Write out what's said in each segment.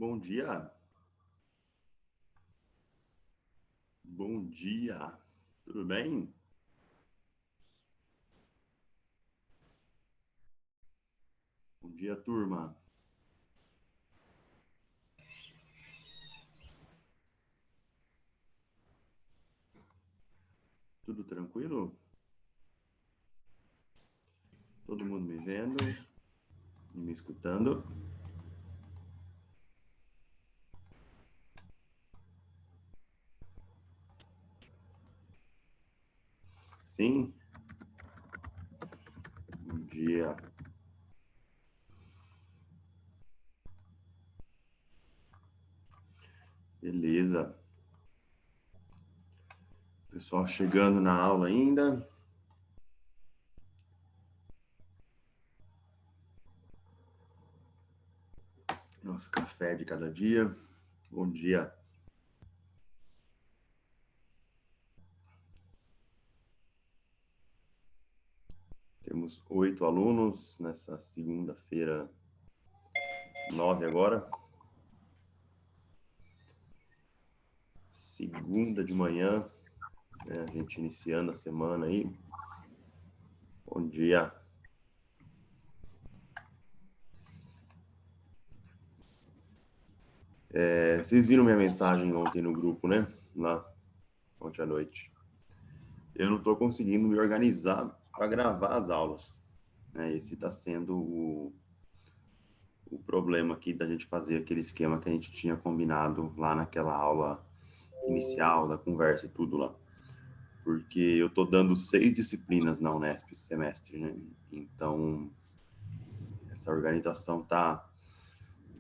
Bom dia. Bom dia. Tudo bem? Bom dia, turma. Tudo tranquilo? Todo mundo me vendo e me escutando? Sim? Bom dia. Beleza. Pessoal chegando na aula ainda. Nosso café de cada dia. Bom dia. Temos 8 alunos nessa segunda-feira, 9 agora. Segunda de manhã, né? A gente iniciando a semana aí. Bom dia. Vocês viram minha mensagem ontem no grupo, né? Lá, ontem à noite. Eu não estou conseguindo me organizar para gravar as aulas, né? Esse está sendo o problema aqui da gente fazer aquele esquema que a gente tinha combinado lá naquela aula inicial, da conversa e tudo lá. Porque eu estou dando 6 disciplinas na Unesp esse semestre, né? Então, essa organização tá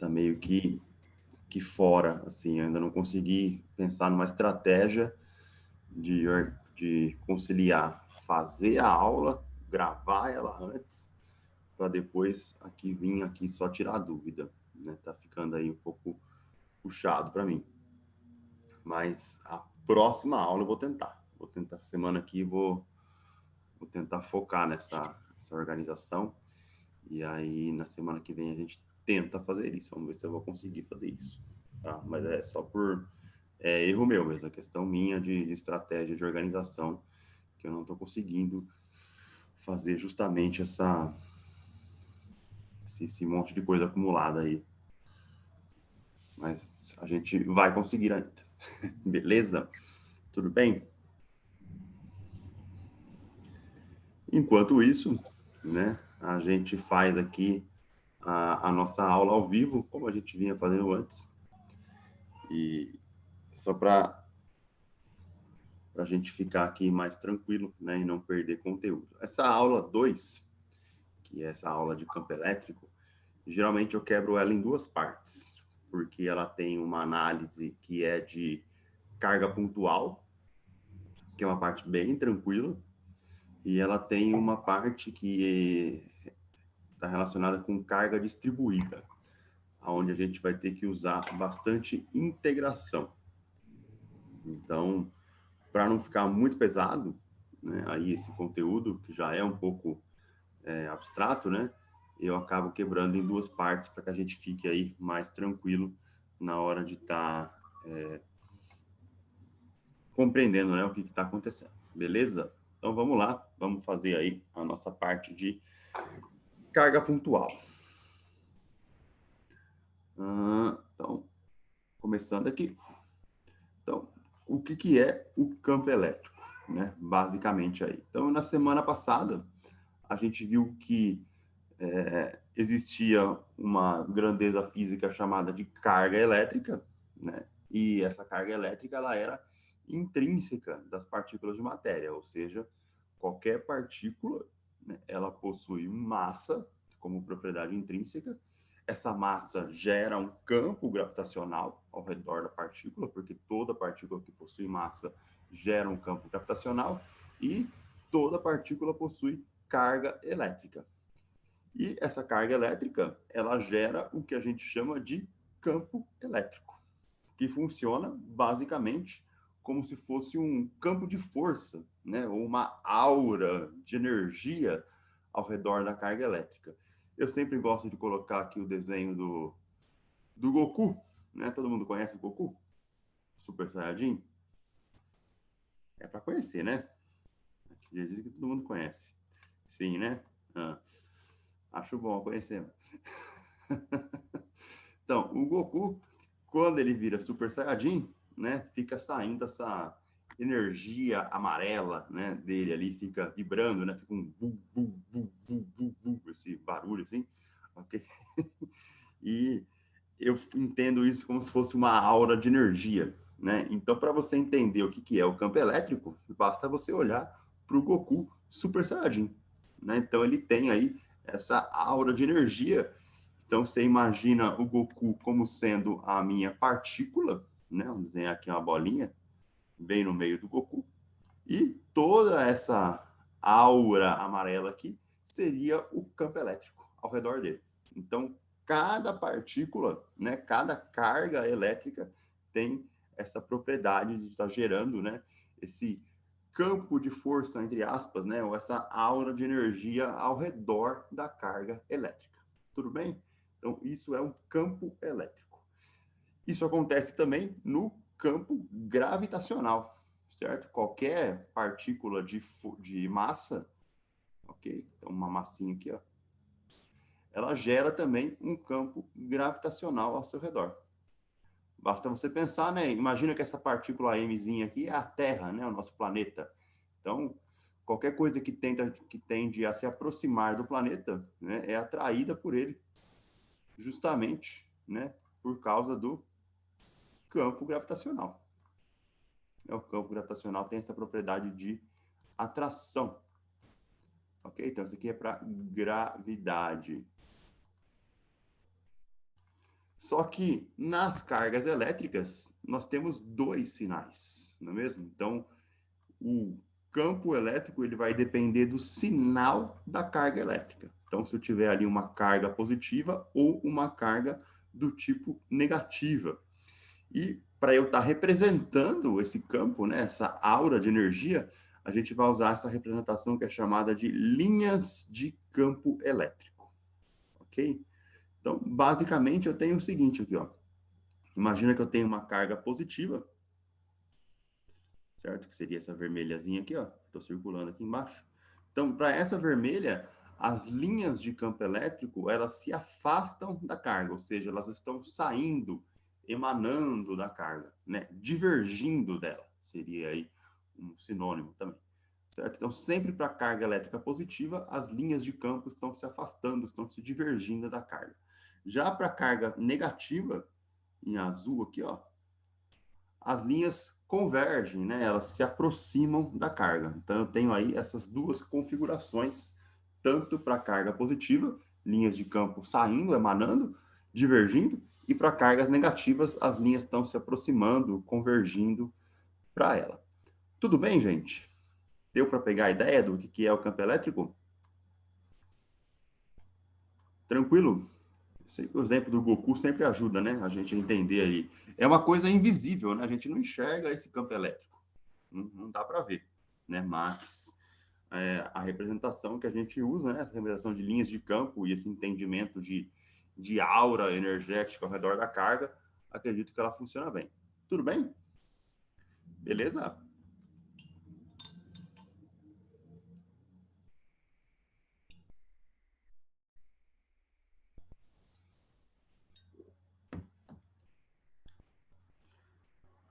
meio que fora, assim, eu ainda não consegui pensar numa estratégia de conciliar fazer a aula, gravar ela antes, para depois aqui vir aqui só tirar a dúvida, né? Tá ficando aí um pouco puxado para mim. Mas a próxima aula eu vou tentar. Vou tentar semana aqui, vou tentar focar nessa organização. E aí na semana que vem a gente tenta fazer isso. Vamos ver se eu vou conseguir fazer isso. Tá? Mas é só por erro meu mesmo, a questão minha de estratégia de organização, que eu não estou conseguindo fazer justamente esse monte de coisa acumulada aí. Mas a gente vai conseguir ainda. Beleza? Tudo bem? Enquanto isso, né, a gente faz aqui a nossa aula ao vivo, como a gente vinha fazendo antes. E só para a gente ficar aqui mais tranquilo, né, e não perder conteúdo. Essa aula 2, que é essa aula de campo elétrico, geralmente eu quebro ela em duas partes, porque ela tem uma análise que é de carga pontual, que é uma parte bem tranquila, e ela tem uma parte que está relacionada com carga distribuída, onde a gente vai ter que usar bastante integração. Então, para não ficar muito pesado, né, aí esse conteúdo, que já é um pouco abstrato, né, eu acabo quebrando em duas partes para que a gente fique aí mais tranquilo na hora de estar compreendendo, né, o que está acontecendo. Beleza? Então vamos lá, vamos fazer aí a nossa parte de carga pontual. Então, começando aqui. Então, o que é o campo elétrico, né? Basicamente aí. Então, na semana passada, a gente viu que existia uma grandeza física chamada de carga elétrica, né? E essa carga elétrica ela era intrínseca das partículas de matéria, ou seja, qualquer partícula, né, ela possui massa como propriedade intrínseca. Essa massa gera um campo gravitacional ao redor da partícula, porque toda partícula que possui massa gera um campo gravitacional e toda partícula possui carga elétrica. E essa carga elétrica, ela gera o que a gente chama de campo elétrico, que funciona basicamente como se fosse um campo de força, né, ou uma aura de energia ao redor da carga elétrica. Eu sempre gosto de colocar aqui o desenho do Goku, né? Todo mundo conhece o Goku? Super Saiyajin? É para conhecer, né? Diz que todo mundo conhece. Sim, né? Ah, acho bom conhecer. Então, o Goku, quando ele vira Super Saiyajin, né, fica saindo essa energia amarela, né, dele ali, fica vibrando, né, fica um bu, bu, bu, bu, bu, bu, esse barulho assim, ok? E eu entendo isso como se fosse uma aura de energia, né? Então, para você entender o que é o campo elétrico, basta você olhar para o Goku Super Saiyajin, né? Então, ele tem aí essa aura de energia. Então, você imagina o Goku como sendo a minha partícula, né? Vamos desenhar aqui uma bolinha bem no meio do Goku. E toda essa aura amarela aqui seria o campo elétrico ao redor dele. Então, cada partícula, né, cada carga elétrica tem essa propriedade de estar gerando, né, esse campo de força, entre aspas, né, ou essa aura de energia ao redor da carga elétrica. Tudo bem? Então, isso é um campo elétrico. Isso acontece também no campo gravitacional, certo? Qualquer partícula de massa, ok? Então, uma massinha aqui, ó, ela gera também um campo gravitacional ao seu redor. Basta você pensar, né? Imagina que essa partícula Mzinha aqui é a Terra, né? O nosso planeta. Então, qualquer coisa que tende a se aproximar do planeta, né, é atraída por ele, justamente, né, por causa do campo gravitacional. O campo gravitacional tem essa propriedade de atração. Ok? Então, isso aqui é para gravidade. Só que nas cargas elétricas, nós temos dois sinais, não é mesmo? Então, o campo elétrico ele vai depender do sinal da carga elétrica. Então, se eu tiver ali uma carga positiva ou uma carga do tipo negativa. E para eu estar representando esse campo, né, essa aura de energia, a gente vai usar essa representação que é chamada de linhas de campo elétrico, ok? Então, basicamente, eu tenho o seguinte aqui, ó. Imagina que eu tenho uma carga positiva, certo? Que seria essa vermelhazinha aqui, ó. Estou circulando aqui embaixo. Então, para essa vermelha, as linhas de campo elétrico, elas se afastam da carga, ou seja, elas estão saindo, emanando da carga, né? Divergindo dela, seria aí um sinônimo também. Certo? Então, sempre para a carga elétrica positiva, as linhas de campo estão se afastando, estão se divergindo da carga. Já para a carga negativa, em azul aqui, ó, as linhas convergem, né? Elas se aproximam da carga. Então, eu tenho aí essas duas configurações, tanto para a carga positiva, linhas de campo saindo, emanando, divergindo, e para cargas negativas, as linhas estão se aproximando, convergindo para ela. Tudo bem, gente? Deu para pegar a ideia do que é o campo elétrico? Tranquilo? Sei que o exemplo do Goku sempre ajuda, né? A gente a entender aí. É uma coisa invisível, né? A gente não enxerga esse campo elétrico. Não dá para ver, né? Mas a representação que a gente usa, né? Essa representação de linhas de campo e esse entendimento de aura energética ao redor da carga, acredito que ela funciona bem. Tudo bem? Beleza?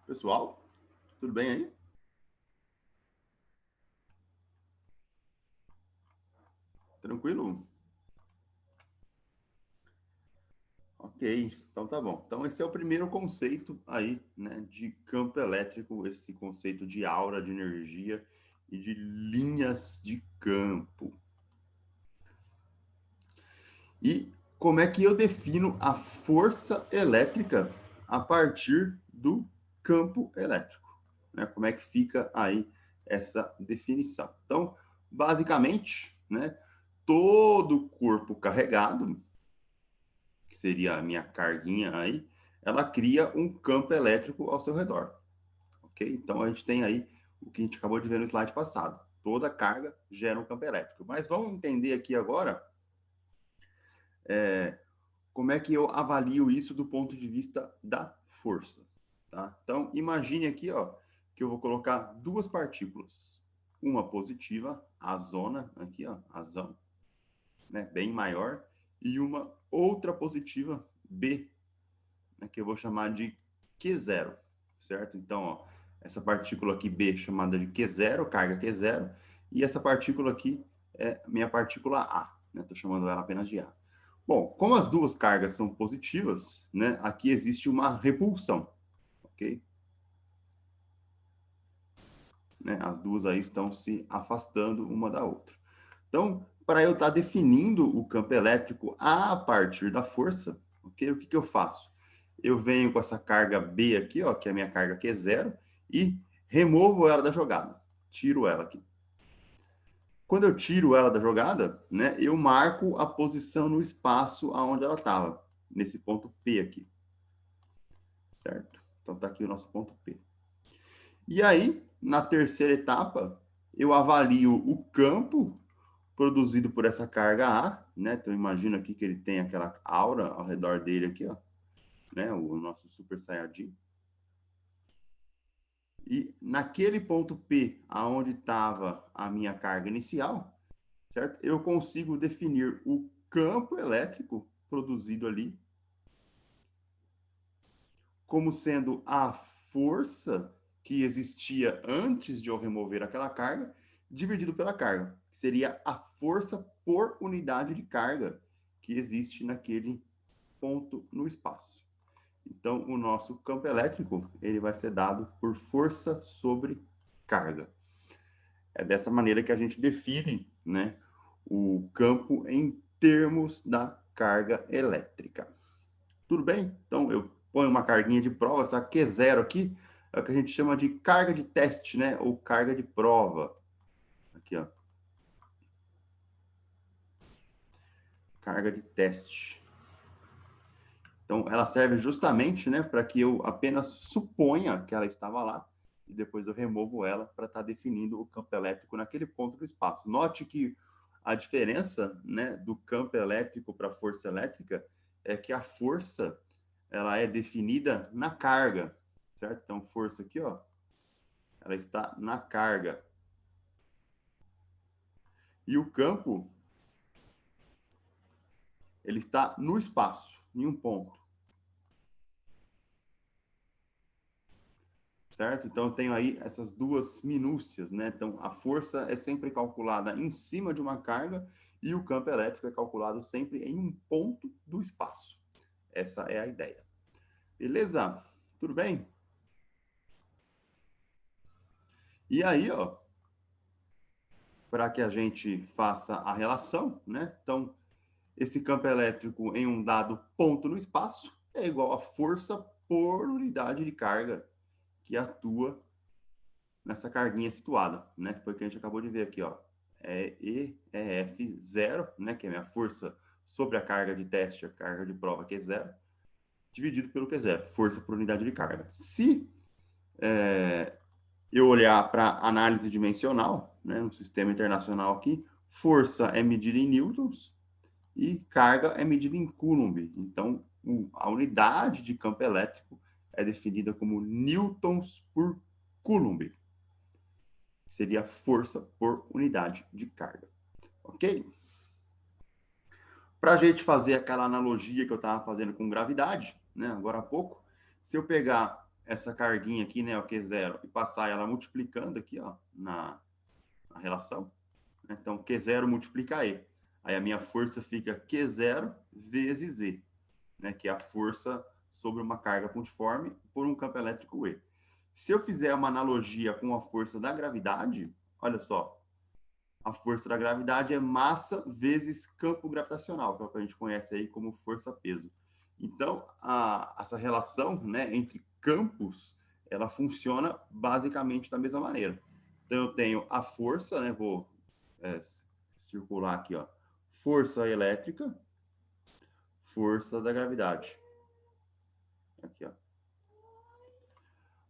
Pessoal, tudo bem aí? Tranquilo? Ok, então tá bom. Então esse é o primeiro conceito aí, né, de campo elétrico, esse conceito de aura de energia e de linhas de campo. E como é que eu defino a força elétrica a partir do campo elétrico, né? Como é que fica aí essa definição? Então, basicamente, né, todo corpo carregado, que seria a minha carguinha aí, ela cria um campo elétrico ao seu redor, ok? Então a gente tem aí o que a gente acabou de ver no slide passado. Toda carga gera um campo elétrico. Mas vamos entender aqui agora como é que eu avalio isso do ponto de vista da força? Tá? Então, imagine aqui, ó, que eu vou colocar duas partículas. Uma positiva, a zona, aqui, ó, a zona, né, bem maior, e uma outra positiva, B, né, que eu vou chamar de Q0, certo? Então, ó, essa partícula aqui, B, chamada de Q0, carga Q0, e essa partícula aqui é minha partícula A, né? Estou chamando ela apenas de A. Bom, como as duas cargas são positivas, né, aqui existe uma repulsão, ok? Né, as duas aí estão se afastando uma da outra. Então, para eu estar definindo o campo elétrico a partir da força, ok? O que, que eu faço? Eu venho com essa carga B aqui, ó, que é a minha carga Q0, e removo ela da jogada. Tiro ela aqui. Quando eu tiro ela da jogada, né, eu marco a posição no espaço aonde ela estava, nesse ponto P aqui. Certo? Então tá aqui o nosso ponto P. E aí, na terceira etapa, eu avalio o campo produzido por essa carga A, né? Então imagina aqui que ele tem aquela aura ao redor dele aqui, ó, né? O nosso Super Saiyajin. E naquele ponto P, aonde estava a minha carga inicial, certo? Eu consigo definir o campo elétrico produzido ali como sendo a força que existia antes de eu remover aquela carga, dividido pela carga, que seria a força por unidade de carga que existe naquele ponto no espaço. Então, o nosso campo elétrico, ele vai ser dado por força sobre carga. É dessa maneira que a gente define, né, o campo em termos da carga elétrica. Tudo bem? Então, eu ponho uma carguinha de prova, essa Q0 aqui é o que a gente chama de carga de teste, né? Ou carga de prova. Aqui, ó. Carga de teste. Então, ela serve justamente, né, para que eu apenas suponha que ela estava lá e depois eu removo ela para estar definindo o campo elétrico naquele ponto do espaço. Note que a diferença, né, do campo elétrico para a força elétrica é que a força ela é definida na carga, certo? Então, força aqui, ó, ela está na carga. E o campo, ele está no espaço, em um ponto. Certo? Então, eu tenho aí essas duas minúcias, né? Então, a força é sempre calculada em cima de uma carga e o campo elétrico é calculado sempre em um ponto do espaço. Essa é a ideia. Beleza? Tudo bem? E aí, ó, para que a gente faça a relação, né? Então, esse campo elétrico em um dado ponto no espaço é igual a força por unidade de carga que atua nessa carguinha situada, né? Foi o que a gente acabou de ver aqui, ó. É E é F0, né? Que é a minha força sobre a carga de teste, a carga de prova, que é zero, dividido pelo que é zero, força por unidade de carga. Se eu olhar para análise dimensional, né? No sistema internacional aqui, força é medida em newtons e carga é medida em coulomb. Então, a unidade de campo elétrico é definida como newtons por coulomb. Seria força por unidade de carga. Ok? Para a gente fazer aquela analogia que eu estava fazendo com gravidade, né, agora há pouco, se eu pegar essa carguinha aqui, né, o Q0, e passar ela multiplicando aqui, ó, na relação, né, então Q0 multiplica E. Aí a minha força fica Q0 vezes E, né, que é a força sobre uma carga pontiforme por um campo elétrico E. Se eu fizer uma analogia com a força da gravidade, olha só, a força da gravidade é massa vezes campo gravitacional, que é o que a gente conhece aí como força-peso. Então, essa relação, né, entre campos, ela funciona basicamente da mesma maneira. Então, eu tenho a força, né, vou circular aqui, ó, força elétrica, força da gravidade. Aqui, ó.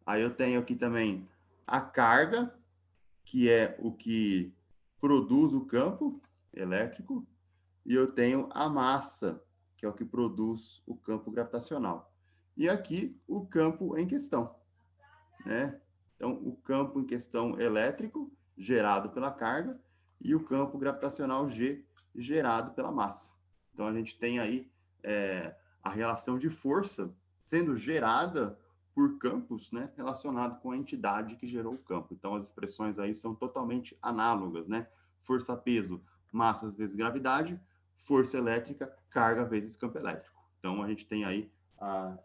Aí eu tenho aqui também a carga, que é o que produz o campo elétrico, e eu tenho a massa, que é o que produz o campo gravitacional. E aqui, o campo em questão, né? Então, o campo em questão elétrico, gerado pela carga, e o campo gravitacional G, gerado pela massa. Então, a gente tem aí a relação de força sendo gerada por campos, né, relacionado com a entidade que gerou o campo. Então, as expressões aí são totalmente análogas, né? Força-peso, massa vezes gravidade, força elétrica, carga vezes campo elétrico. Então, a gente tem aí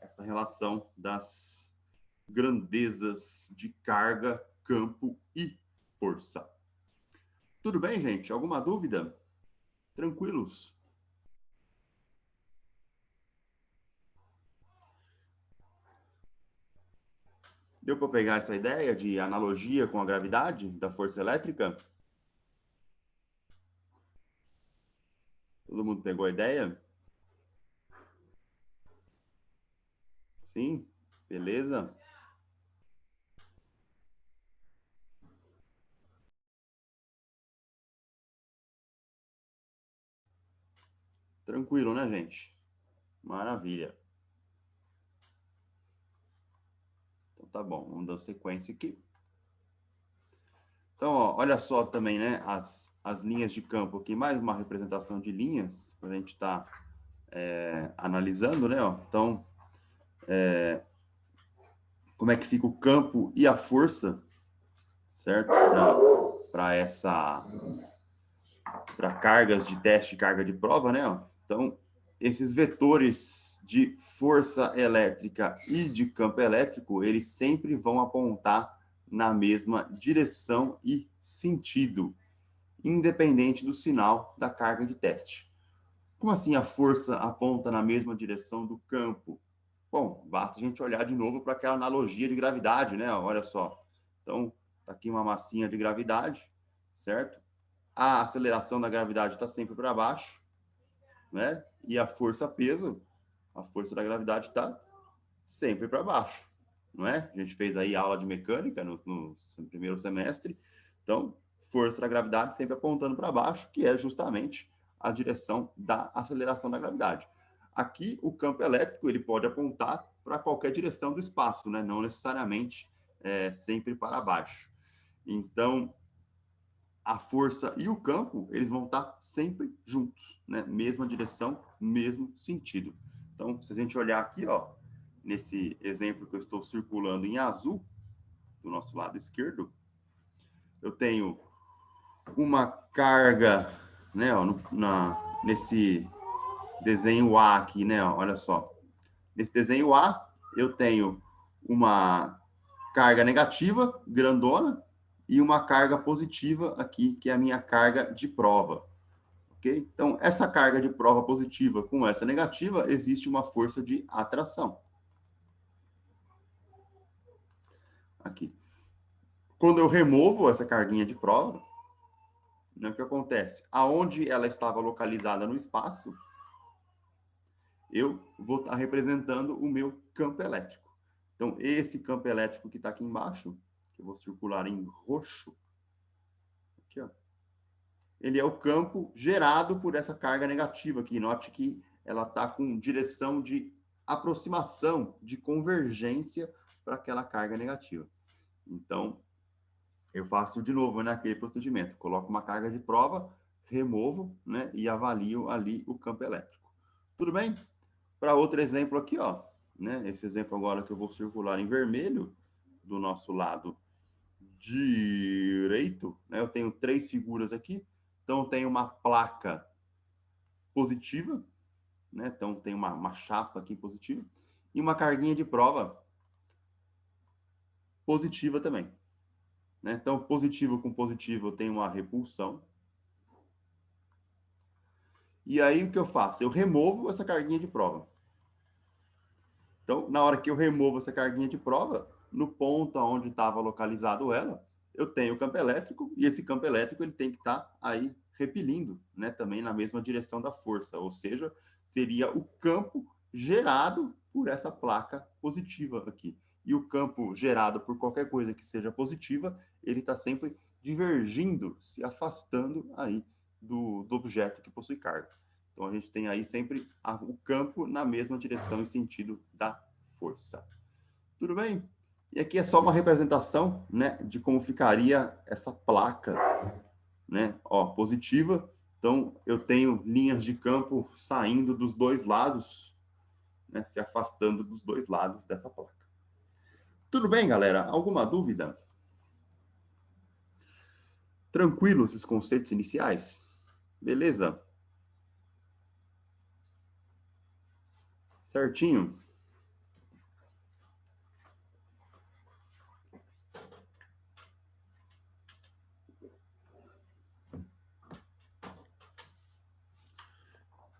essa relação das grandezas de carga, campo e força. Tudo bem, gente? Alguma dúvida? Tranquilos? Deu para pegar essa ideia de analogia com a gravidade da força elétrica? Todo mundo pegou a ideia? Sim? Beleza? Tranquilo, né, gente? Maravilha. Então tá bom, vamos dar sequência aqui. Então, ó, olha só também, né, as linhas de campo aqui, mais uma representação de linhas, para a gente estar analisando, né, ó. Então, como é que fica o campo e a força, certo? Para cargas de teste e carga de prova, né? Ó. Então, esses vetores de força elétrica e de campo elétrico, eles sempre vão apontar na mesma direção e sentido, independente do sinal da carga de teste. Como assim a força aponta na mesma direção do campo? Bom, basta a gente olhar de novo para aquela analogia de gravidade, né? Olha só. Então, tá aqui uma massinha de gravidade, certo? A aceleração da gravidade está sempre para baixo, né? E a força da gravidade está sempre para baixo, não é? A gente fez aí aula de mecânica no primeiro semestre. Então, força da gravidade sempre apontando para baixo, que é justamente a direção da aceleração da gravidade. Aqui, o campo elétrico ele pode apontar para qualquer direção do espaço, né? Não necessariamente sempre para baixo. Então, a força e o campo, eles vão estar sempre juntos, né? Mesma direção, mesmo sentido. Então, se a gente olhar aqui, ó, nesse exemplo que eu estou circulando em azul, do nosso lado esquerdo, eu tenho uma carga, né, ó, nesse desenho A aqui, né, ó, olha só. Nesse desenho A, eu tenho uma carga negativa, grandona, e uma carga positiva aqui, que é a minha carga de prova. Ok? Então, essa carga de prova positiva com essa negativa, existe uma força de atração. Aqui. Quando eu removo essa carguinha de prova, né, o que acontece? Aonde ela estava localizada no espaço, eu vou estar representando o meu campo elétrico. Então, esse campo elétrico que está aqui embaixo, que eu vou circular em roxo, aqui, ó, ele é o campo gerado por essa carga negativa aqui. Note que ela está com direção de aproximação, de convergência para aquela carga negativa. Então, eu faço de novo naquele procedimento. Coloco uma carga de prova, removo, né, e avalio ali o campo elétrico. Tudo bem? Para outro exemplo aqui, ó, né, esse exemplo agora que eu vou circular em vermelho, do nosso lado direito, né, eu tenho 3 figuras aqui. Então, tem uma placa positiva, né? Então, tem uma chapa aqui positiva, e uma carguinha de prova positiva também. Né? Então, positivo com positivo, eu tenho uma repulsão. E aí, o que eu faço? Eu removo essa carguinha de prova. Então, na hora que eu removo essa carguinha de prova, no ponto onde estava localizado ela, eu tenho o campo elétrico, e esse campo elétrico ele tem que estar aí repelindo, né, também na mesma direção da força, ou seja, seria o campo gerado por essa placa positiva aqui. E o campo gerado por qualquer coisa que seja positiva, ele está sempre divergindo, se afastando aí do objeto que possui carga. Então, a gente tem aí sempre o campo na mesma direção e sentido da força. Tudo bem? E aqui é só uma representação, né, de como ficaria essa placa, né, ó, positiva. Então, eu tenho linhas de campo saindo dos dois lados, né, se afastando dos dois lados dessa placa. Tudo bem, galera? Alguma dúvida? Tranquilos os conceitos iniciais? Beleza? Certinho?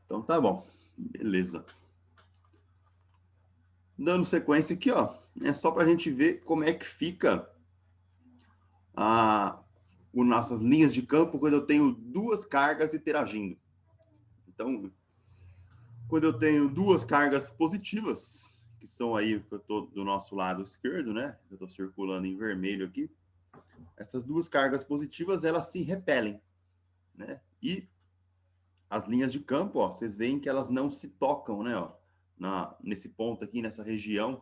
Então tá bom. Beleza. Dando sequência aqui, ó, é só para a gente ver como é que fica as nossas linhas de campo quando eu tenho duas cargas interagindo. Então, quando eu tenho duas cargas positivas, que são aí que eu estou do nosso lado esquerdo, né? Eu estou circulando em vermelho aqui. Essas duas cargas positivas, elas se repelem, né? E as linhas de campo, ó, vocês veem que elas não se tocam, né? Ó, nesse ponto aqui, nessa região,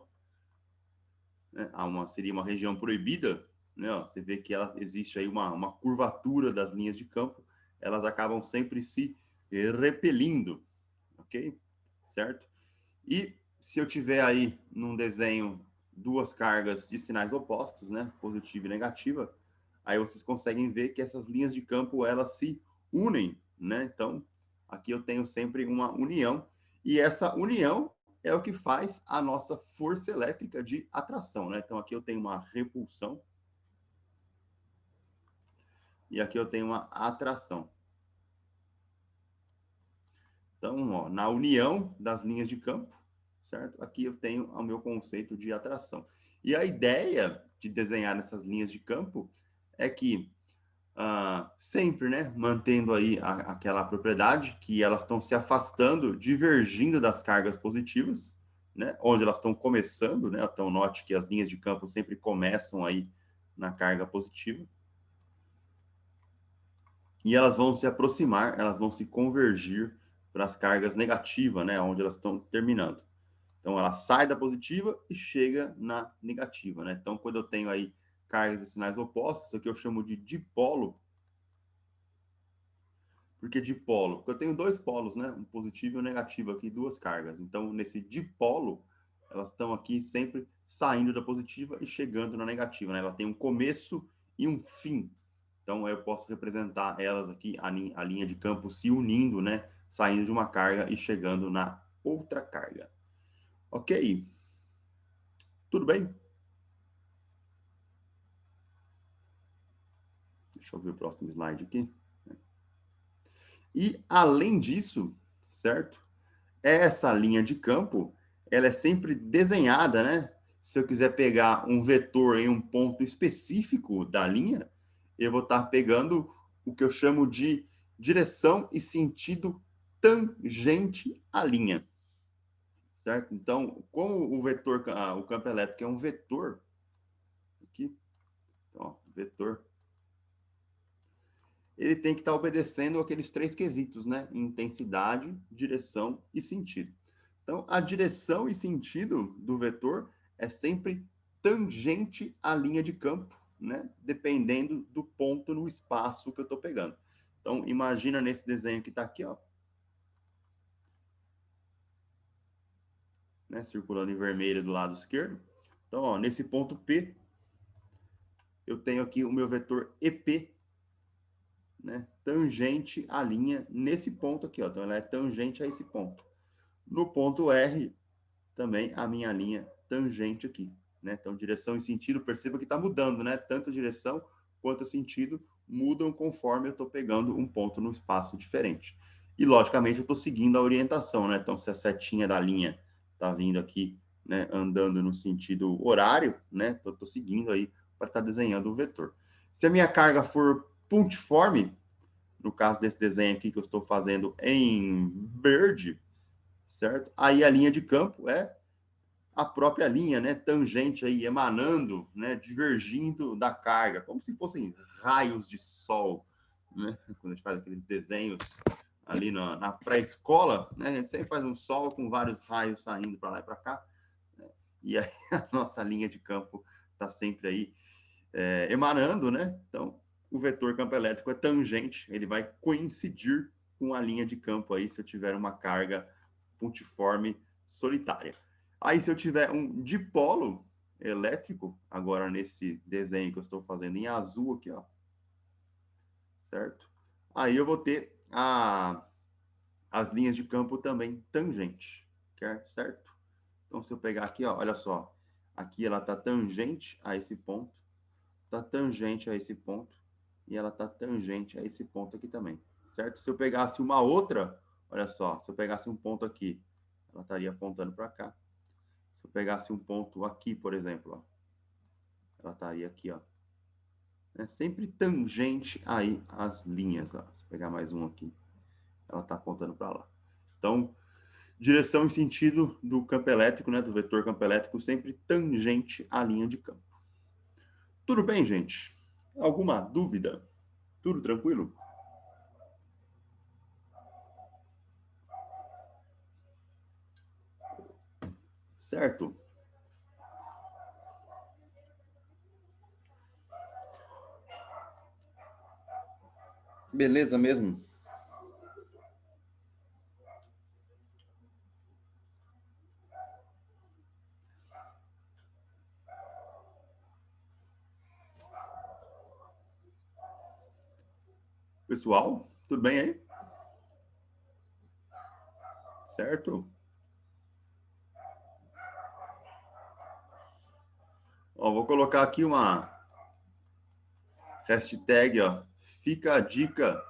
né? Seria uma região proibida, né? Ó, você vê que existe aí uma curvatura das linhas de campo, elas acabam sempre se repelindo, ok? Certo? E se eu tiver aí num desenho duas cargas de sinais opostos, né? Positiva e negativa, aí vocês conseguem ver que essas linhas de campo, elas se unem, né? Então, aqui eu tenho sempre uma união, e essa união é o que faz a nossa força elétrica de atração, né? Então, aqui eu tenho uma repulsão, e aqui eu tenho uma atração. Então, ó, na união das linhas de campo, certo? Aqui eu tenho o meu conceito de atração. E a ideia de desenhar essas linhas de campo é que sempre, né, mantendo aí aquela propriedade que elas estão se afastando, divergindo das cargas positivas, né, onde elas estão começando, né? Então note que as linhas de campo sempre começam aí na carga positiva. E elas vão se aproximar, elas vão se convergir para as cargas negativas, né, onde elas estão terminando. Então, ela sai da positiva e chega na negativa, né? Então, quando eu tenho aí cargas e sinais opostos, isso aqui eu chamo de dipolo. Por que dipolo? Porque eu tenho dois polos, né? Um positivo e um negativo aqui, duas cargas. Então, nesse dipolo, elas estão aqui sempre saindo da positiva e chegando na negativa, né? Ela tem um começo e um fim. Então, eu posso representar elas aqui, a linha de campo se unindo, né? Saindo de uma carga e chegando na outra carga. Ok? Tudo bem? Deixa eu ver o próximo slide aqui. E, além disso, certo? Essa linha de campo, ela é sempre desenhada, né? Se eu quiser pegar um vetor em um ponto específico da linha, eu vou estar pegando o que eu chamo de direção e sentido tangente à linha, certo? Então, como o vetor, o campo elétrico é um vetor, aqui, então, ó, vetor, ele tem que estar obedecendo aqueles três quesitos, né? Intensidade, direção e sentido. Então, a direção e sentido do vetor é sempre tangente à linha de campo, né? Dependendo do ponto no espaço que eu estou pegando. Então, imagina nesse desenho que está aqui, ó, né? Circulando em vermelho do lado esquerdo. Então, ó, nesse ponto P, eu tenho aqui o meu vetor EP, né? Tangente à linha nesse ponto aqui, ó. Então, ela é tangente a esse ponto. No ponto R, também a minha linha tangente aqui, né? Então, direção e sentido, perceba que está mudando, né? Tanto a direção quanto o sentido mudam conforme eu estou pegando um ponto no espaço diferente. E, logicamente, eu estou seguindo a orientação, né? Então, se a setinha da linha está vindo aqui, né, andando no sentido horário, né? Eu estou seguindo aí para estar desenhando o vetor. Se a minha carga for pontiforme, no caso desse desenho aqui que eu estou fazendo em verde, certo? Aí a linha de campo é a própria linha, né, tangente aí, emanando, né, divergindo da carga, como se fossem raios de sol, né, quando a gente faz aqueles desenhos ali na pré-escola, né? A gente sempre faz um sol com vários raios saindo para lá e para cá, né? E aí a nossa linha de campo está sempre aí emanando, né? Então, o vetor campo elétrico é tangente, ele vai coincidir com a linha de campo aí, se eu tiver uma carga pontiforme solitária. Aí, se eu tiver um dipolo elétrico, agora nesse desenho que eu estou fazendo em azul aqui, ó, certo? Aí eu vou ter as linhas de campo também tangente, certo? Então, se eu pegar aqui, ó, olha só, aqui ela está tangente a esse ponto, está tangente a esse ponto, e ela está tangente a esse ponto aqui também, certo? Se eu pegasse uma outra, olha só, se eu pegasse um ponto aqui, ela estaria apontando para cá. Se eu pegasse um ponto aqui, por exemplo, ó, ela estaria aqui, ó. É sempre tangente aí as linhas, ó. Se eu pegar mais um aqui, ela está apontando para lá. Então, direção e sentido do campo elétrico, né, do vetor campo elétrico, sempre tangente à linha de campo. Tudo bem, gente? Alguma dúvida? Tudo tranquilo? Certo? Beleza mesmo? Pessoal, tudo bem aí? Certo? Ó, vou colocar aqui uma hashtag, ó. Fica a dica.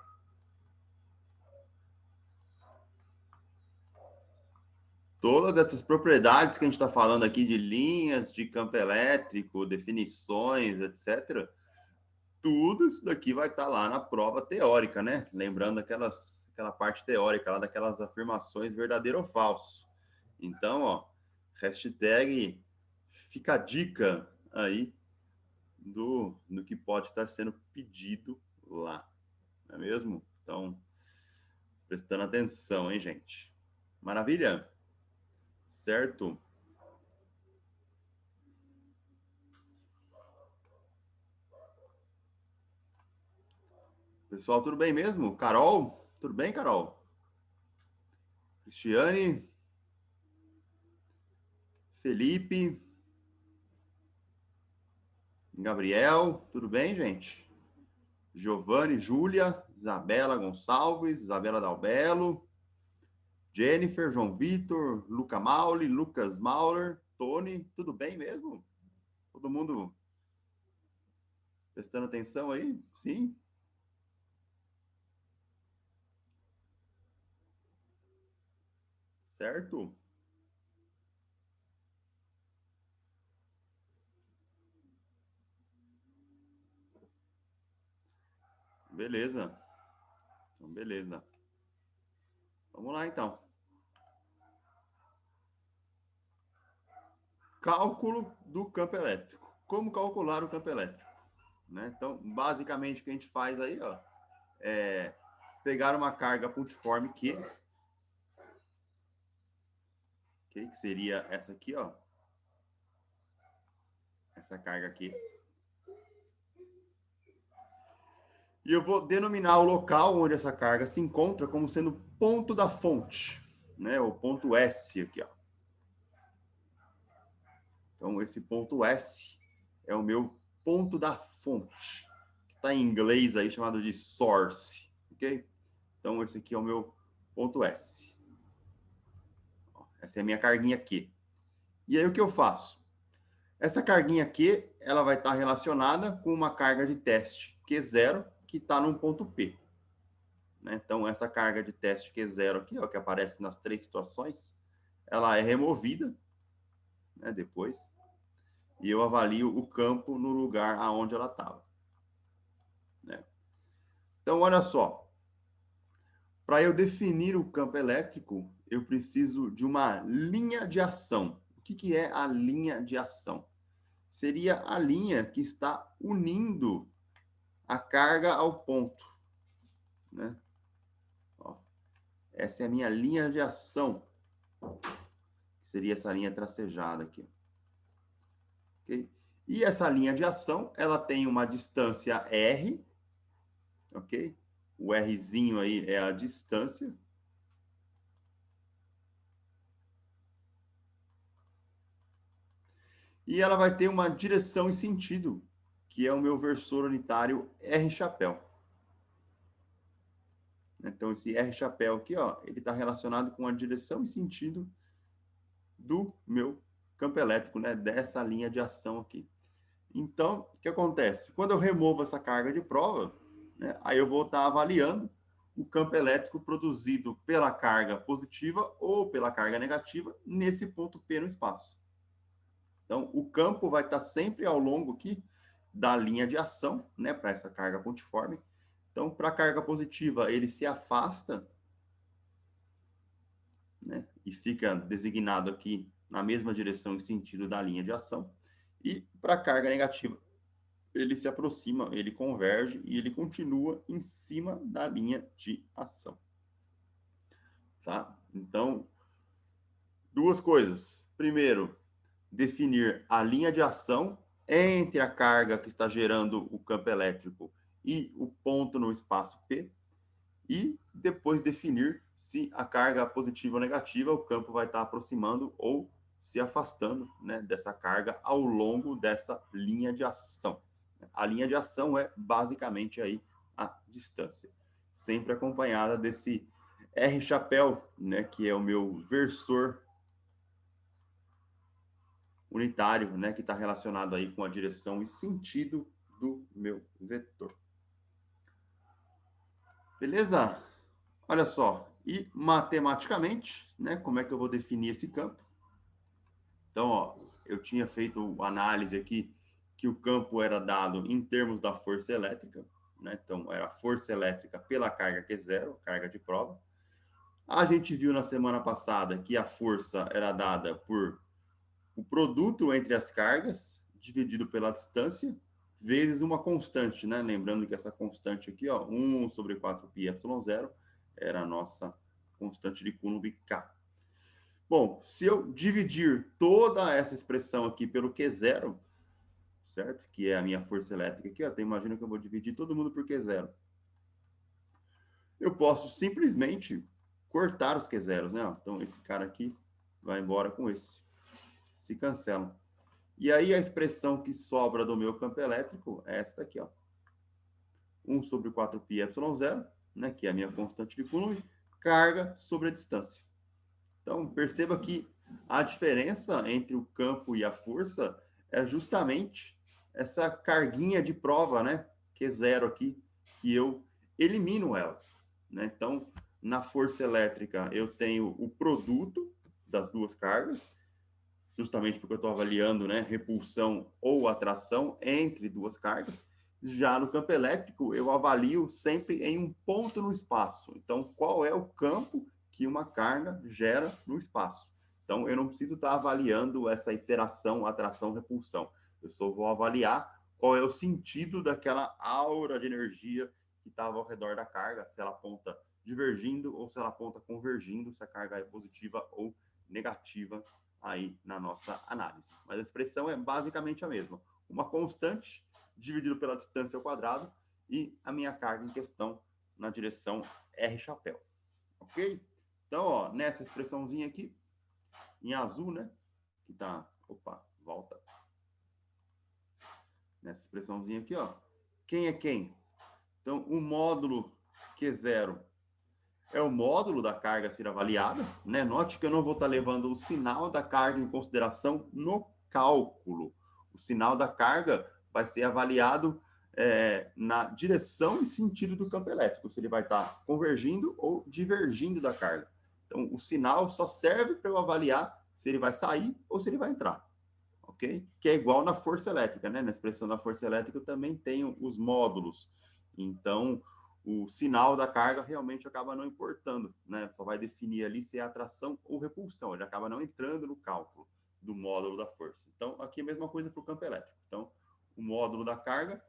Todas essas propriedades que a gente está falando aqui de linhas de campo elétrico, definições, etc. Tudo isso daqui vai estar lá na prova teórica, né? Lembrando aquela parte teórica lá daquelas afirmações verdadeiro ou falso. Então, ó, hashtag fica a dica aí do que pode estar sendo pedido lá, não é mesmo? Então, prestando atenção, hein, gente? Maravilha? Certo? Pessoal, tudo bem mesmo? Carol? Tudo bem, Carol? Cristiane? Felipe? Gabriel? Tudo bem, gente? Giovanni, Júlia, Isabela Gonçalves, Isabela Dalbello, Jennifer, João Vitor, Luca Mauli, Lucas Maurer, Tony, tudo bem mesmo? Todo mundo prestando atenção aí? Sim? Certo? Beleza. Então, beleza. Vamos lá, então. Cálculo do campo elétrico. Como calcular o campo elétrico? Né? Então, basicamente, o que a gente faz aí, ó, é pegar uma carga pontiforme que seria essa aqui, ó. Essa carga aqui. E eu vou denominar o local onde essa carga se encontra como sendo ponto da fonte, né? O ponto S aqui, ó. Então, esse ponto S é o meu ponto da fonte, que está em inglês aí chamado de source, ok? Então, esse aqui é o meu ponto S. Essa é a minha carguinha Q. E aí, o que eu faço? Essa carguinha Q, ela vai estar relacionada com uma carga de teste Q0, que está num ponto P. Né? Então, essa carga de teste Q0 aqui, ó, que aparece nas três situações, ela é removida, né, depois, e eu avalio o campo no lugar aonde ela estava. Né? Então, olha só, para eu definir o campo elétrico, eu preciso de uma linha de ação. O que é a linha de ação? Seria a linha que está unindo a carga ao ponto. Né? Ó, Essa é a minha linha de ação. Seria essa linha tracejada aqui. Ok? E essa linha de ação, ela tem uma distância R, ok? O Rzinho aí é a distância. E ela vai ter uma direção e sentido, que é o meu versor unitário R chapéu. Então, esse R chapéu aqui, ó, ele está relacionado com a direção e sentido do meu campo elétrico, né? Dessa linha de ação aqui. Então, o que acontece? Quando eu removo essa carga de prova, né, aí eu vou estar avaliando o campo elétrico produzido pela carga positiva ou pela carga negativa nesse ponto P no espaço. Então, o campo vai estar sempre ao longo aqui da linha de ação, né, para essa carga pontiforme. Então, para a carga positiva, ele se afasta, né, e fica designado aqui na mesma direção e sentido da linha de ação. E para a carga negativa, ele se aproxima, ele converge e ele continua em cima da linha de ação. Tá? Então, duas coisas. Primeiro, definir a linha de ação entre a carga que está gerando o campo elétrico e o ponto no espaço P. E depois definir se a carga positiva ou negativa, o campo vai estar aproximando ou se afastando, né, dessa carga ao longo dessa linha de ação. A linha de ação é basicamente aí a distância, sempre acompanhada desse R chapéu, né, que é o meu versor unitário, né, que está relacionado aí com a direção e sentido do meu vetor. Beleza? Olha só, e matematicamente, né, como é que eu vou definir esse campo? Então, ó, eu tinha feito análise aqui que o campo era dado em termos da força elétrica, né? Então, era força elétrica pela carga Q0, carga de prova. A gente viu na semana passada que a força era dada por o produto entre as cargas, dividido pela distância, vezes uma constante, né? Lembrando que essa constante aqui, ó, 1 sobre 4πε0, era a nossa constante de Coulomb K. Bom, se eu dividir toda essa expressão aqui pelo Q0, certo? Que é a minha força elétrica aqui, ó, então imagina que eu vou dividir todo mundo por Q0. Eu posso simplesmente cortar os Q0s, né? Então esse cara aqui vai embora com esse. Se cancelam. E aí a expressão que sobra do meu campo elétrico é essa daqui, ó. 1 sobre 4πε0, né, que é a minha constante de Coulomb, carga sobre a distância. Então, perceba que a diferença entre o campo e a força é justamente essa carguinha de prova, né, Q0 aqui, que eu elimino ela. Né? Então, na força elétrica, eu tenho o produto das duas cargas, justamente porque eu estou avaliando, né, repulsão ou atração entre duas cargas. Já no campo elétrico, eu avalio sempre em um ponto no espaço. Então, qual é o campo que uma carga gera no espaço? Então, eu não preciso estar avaliando essa interação, atração, repulsão. Eu só vou avaliar qual é o sentido daquela aura de energia que estava ao redor da carga, se ela aponta divergindo ou se ela aponta convergindo, se a carga é positiva ou negativa aí na nossa análise. Mas a expressão é basicamente a mesma. Uma constante dividido pela distância ao quadrado e a minha carga em questão na direção R chapéu. Ok? Então, ó, nessa expressãozinha aqui, em azul, né? Que tá... Opa, volta. Nessa expressãozinha aqui, ó. Quem é quem? Então, o módulo Q0 é o módulo da carga a ser avaliada, né? Note que eu não vou estar levando o sinal da carga em consideração no cálculo. O sinal da carga vai ser avaliado na direção e sentido do campo elétrico, se ele vai estar convergindo ou divergindo da carga. Então, o sinal só serve para eu avaliar se ele vai sair ou se ele vai entrar, ok? Que é igual na força elétrica, né? Na expressão da força elétrica eu também tenho os módulos. Então, o sinal da carga realmente acaba não importando, né? Só vai definir ali se é atração ou repulsão. Ele acaba não entrando no cálculo do módulo da força. Então, aqui é a mesma coisa para o campo elétrico. Então, o módulo da carga,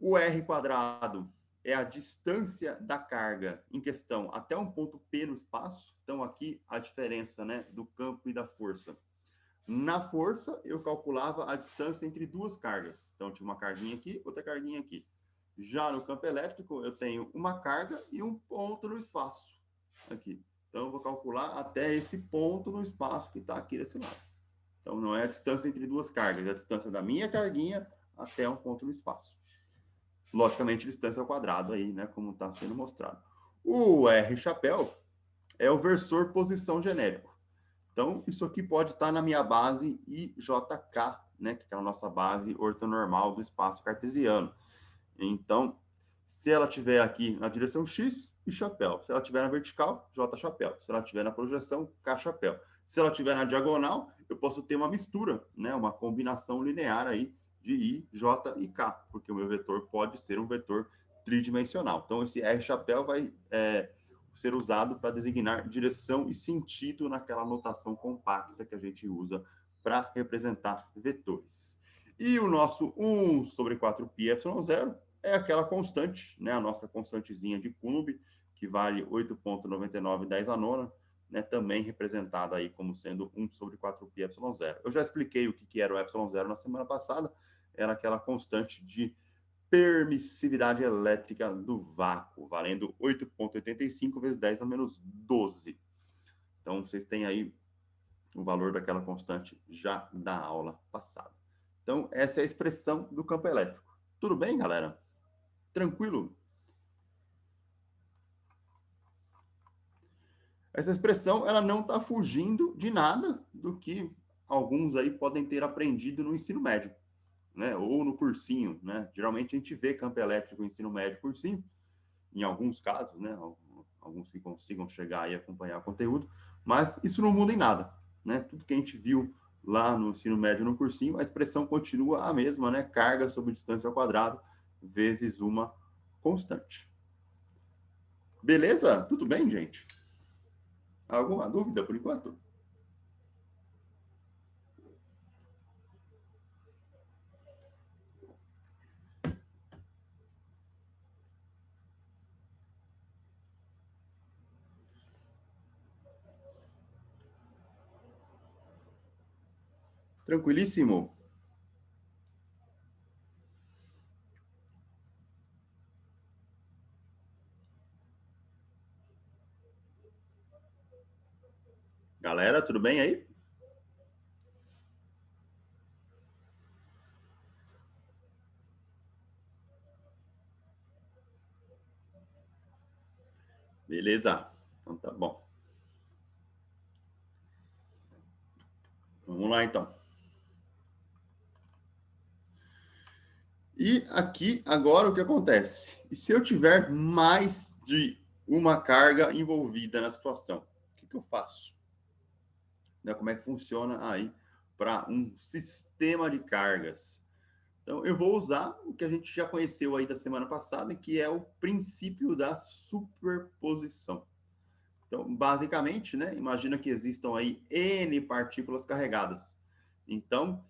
o R quadrado é a distância da carga em questão até um ponto P no espaço. Então, aqui a diferença, né, do campo e da força. Na força, eu calculava a distância entre duas cargas. Então, tinha uma carguinha aqui, outra carguinha aqui. Já no campo elétrico, eu tenho uma carga e um ponto no espaço. Aqui. Então, eu vou calcular até esse ponto no espaço que está aqui desse lado. Então, não é a distância entre duas cargas, é a distância da minha carguinha até um ponto no espaço. Logicamente, distância ao quadrado aí, né? Como está sendo mostrado. O R chapéu é o versor posição genérico. Então, isso aqui pode estar na minha base IJK, né? Que é a nossa base ortonormal do espaço cartesiano. Então, se ela estiver aqui na direção X, I chapéu. Se ela estiver na vertical, J chapéu. Se ela estiver na projeção, K chapéu. Se ela estiver na diagonal, eu posso ter uma mistura, né? Uma combinação linear aí de I, J e K, porque o meu vetor pode ser um vetor tridimensional. Então, esse R chapéu vai ser usado para designar direção e sentido naquela notação compacta que a gente usa para representar vetores. E o nosso 1 sobre 4πε0 é aquela constante, né? A nossa constantezinha de Coulomb, que vale 8,9910 a nona, né? Também representada aí como sendo 1 sobre 4πε0. Eu já expliquei o que era o ε0 na semana passada, era aquela constante de permissividade elétrica do vácuo, valendo 8,85 vezes 10 a menos 12. Então, vocês têm aí o valor daquela constante já da aula passada. Então, essa é a expressão do campo elétrico. Tudo bem, galera? Tranquilo? Essa expressão, ela não está fugindo de nada do que alguns aí podem ter aprendido no ensino médio, né? Ou no cursinho, né? Geralmente a gente vê campo elétrico no ensino médio cursinho, em alguns casos, né? Alguns que consigam chegar e acompanhar o conteúdo, mas isso não muda em nada, né? Tudo que a gente viu lá no ensino médio no cursinho, a expressão continua a mesma, né? Carga sobre distância ao quadrado vezes uma constante. Beleza? Tudo bem, gente? Alguma dúvida por enquanto? Tranquilíssimo? Galera, tudo bem aí? Beleza. Então tá bom. Vamos lá, então. E aqui, agora, o que acontece? E se eu tiver mais de uma carga envolvida na situação? O que eu faço? Né, como é que funciona aí para um sistema de cargas? Então, eu vou usar o que a gente já conheceu aí da semana passada, que é o princípio da superposição. Então, basicamente, né, imagina que existam aí N partículas carregadas. Então,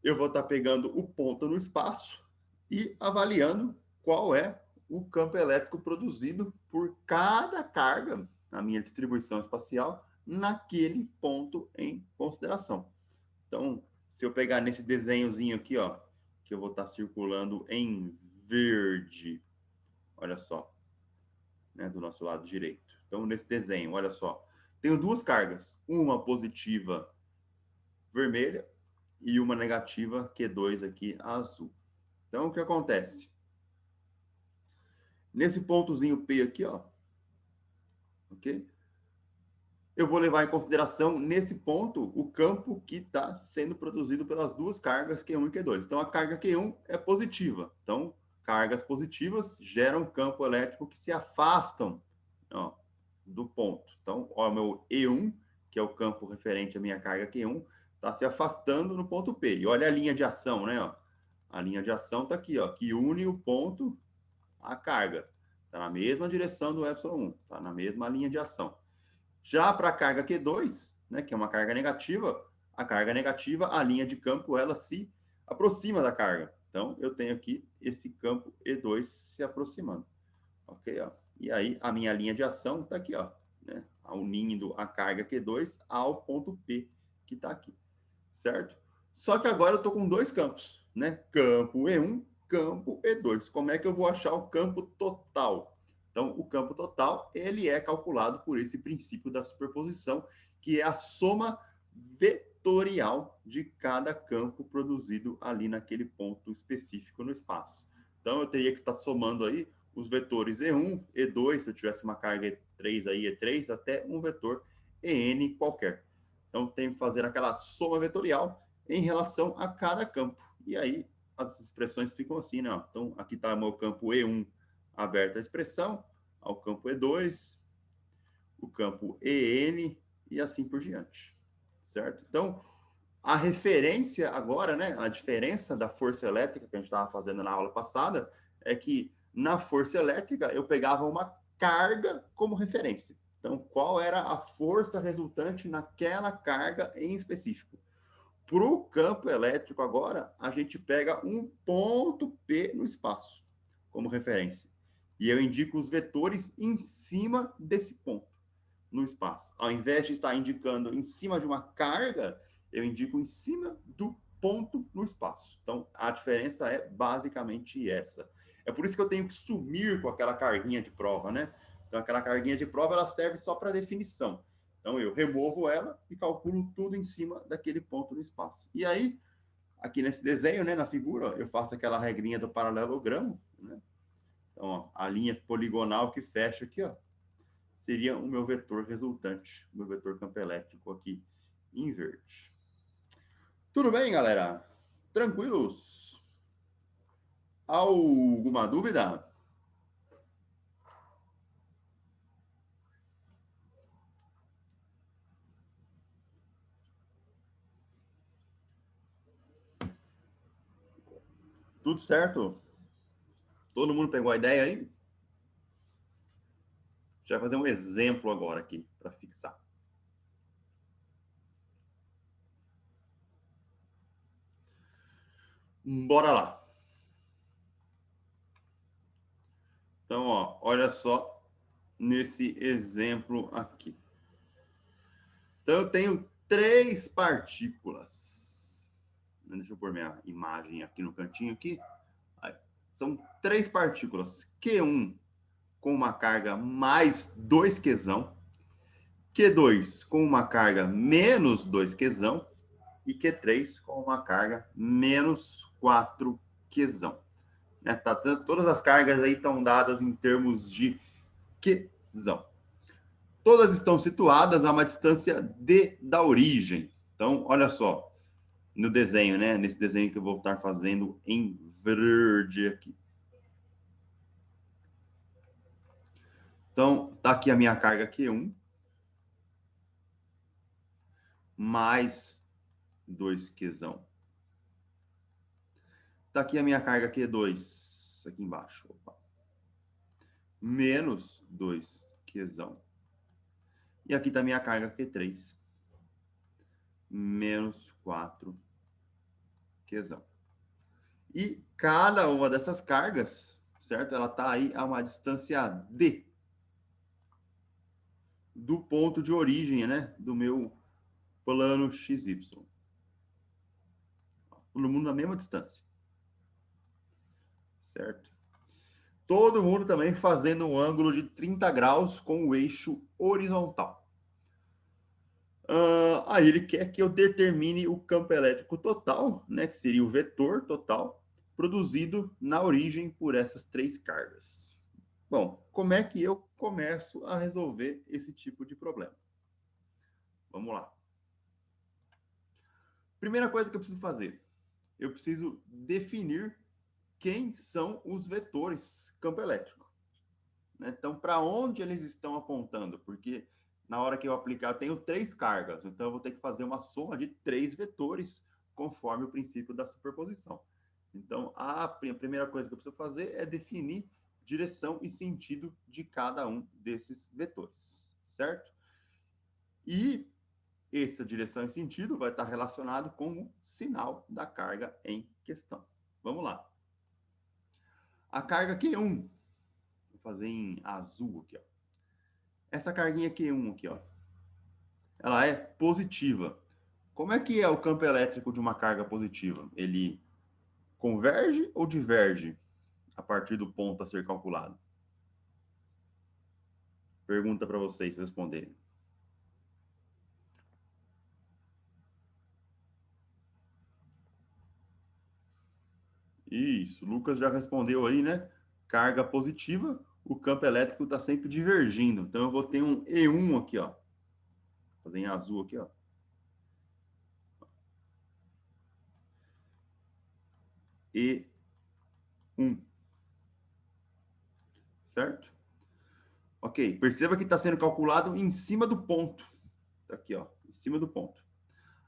eu vou estar pegando o ponto no espaço e avaliando qual é o campo elétrico produzido por cada carga na minha distribuição espacial naquele ponto em consideração. Então, se eu pegar nesse desenhozinho aqui, ó, que eu vou estar circulando em verde, olha só, né, do nosso lado direito. Então, nesse desenho, olha só, tenho duas cargas, uma positiva vermelha e uma negativa Q2 aqui azul. Então, o que acontece? Nesse pontozinho P aqui, ó, ok? Eu vou levar em consideração, nesse ponto, o campo que está sendo produzido pelas duas cargas Q1 e Q2. Então, a carga Q1 é positiva. Então, cargas positivas geram campo elétrico que se afastam, ó, do ponto. Então, ó, o meu E1, que é o campo referente à minha carga Q1, está se afastando no ponto P. E olha a linha de ação, né? Ó. A linha de ação está aqui, ó, que une o ponto à carga. Está na mesma direção do ε1, está na mesma linha de ação. Já para a carga Q2, né, que é uma carga negativa, a carga negativa, a linha de campo, ela se aproxima da carga. Então, eu tenho aqui esse campo E2 se aproximando. Ok, ó. E aí, a minha linha de ação está aqui, ó, né? Unindo a carga Q2 ao ponto P, que está aqui, certo? Só que agora eu estou com dois campos, né? Campo E1, campo E2. Como é que eu vou achar o campo total? Então, o campo total, ele é calculado por esse princípio da superposição, que é a soma vetorial de cada campo produzido ali naquele ponto específico no espaço. Então, eu teria que estar somando aí os vetores E1, E2, se eu tivesse uma carga E3 aí, E3, até um vetor EN qualquer. Então, tenho que fazer aquela soma vetorial em relação a cada campo. E aí, as expressões ficam assim, né? Então, aqui está o meu campo E1 aberto à expressão, ao campo E2, o campo EN e assim por diante, certo? Então, a referência agora, né, a diferença da força elétrica que a gente estava fazendo na aula passada é que na força elétrica eu pegava uma carga como referência. Então, qual era a força resultante naquela carga em específico? Para o campo elétrico agora, a gente pega um ponto P no espaço como referência. E eu indico os vetores em cima desse ponto no espaço. Ao invés de estar indicando em cima de uma carga, eu indico em cima do ponto no espaço. Então, a diferença é basicamente essa. É por isso que eu tenho que sumir com aquela carguinha de prova, né? Então, aquela carguinha de prova, ela serve só para definição. Então, eu removo ela e calculo tudo em cima daquele ponto no espaço. E aí, aqui nesse desenho, né, na figura, eu faço aquela regrinha do paralelogramo, né? Então, ó, a linha poligonal que fecha aqui, ó, seria o meu vetor resultante, o meu vetor campo elétrico aqui em verde. Tudo bem, galera? Tranquilos? Alguma dúvida? Tudo certo? Todo mundo pegou a ideia aí? Já vai fazer um exemplo agora aqui para fixar. Bora lá. Então, ó, olha só nesse exemplo aqui. Então, eu tenho três partículas. Deixa eu pôr minha imagem aqui no cantinho aqui. Aí. São três partículas. Q1 com uma carga mais 2Qzão. Q2 com uma carga menos 2Qzão. E Q3 com uma carga menos 4Qzão. Né? Tá, todas as cargas aí estão dadas em termos de Qzão. Todas estão situadas a uma distância D da origem. Então, olha só, no desenho, né? Nesse desenho que eu vou estar fazendo em verde aqui. Então, tá aqui a minha carga Q1 mais 2Qzão. Tá aqui a minha carga Q2, aqui embaixo. Opa. Menos 2Qzão. E aqui tá a minha carga Q3. Menos 4Qzão. E cada uma dessas cargas, certo? Ela tá aí a uma distância D do ponto de origem, né? Do meu plano XY. Todo mundo na mesma distância. Certo? Todo mundo também fazendo um ângulo de 30 graus com o eixo horizontal. Aí ele quer que eu determine o campo elétrico total, né, que seria o vetor total, produzido na origem por essas três cargas. Bom, como é que eu começo a resolver esse tipo de problema? Vamos lá. Primeira coisa que eu preciso fazer, eu preciso definir quem são os vetores campo elétrico. Né? Então, para onde eles estão apontando? Porque na hora que eu aplicar, eu tenho três cargas, então eu vou ter que fazer uma soma de três vetores, conforme o princípio da superposição. Então, a primeira coisa que eu preciso fazer é definir direção e sentido de cada um desses vetores, certo? E essa direção e sentido vai estar relacionado com o sinal da carga em questão. Vamos lá. A carga Q1, fazer em azul aqui, ó. Essa carguinha Q1 aqui, ó, ela é positiva. Como é que é o campo elétrico de uma carga positiva? Ele converge ou diverge a partir do ponto a ser calculado? Pergunta para vocês responderem. Isso, Lucas já respondeu aí, né? Carga positiva, o campo elétrico está sempre divergindo. Então, eu vou ter um E1 aqui, ó. Vou fazer em azul aqui, ó. E1. Certo? Ok, perceba que está sendo calculado em cima do ponto. Tá aqui, ó, em cima do ponto.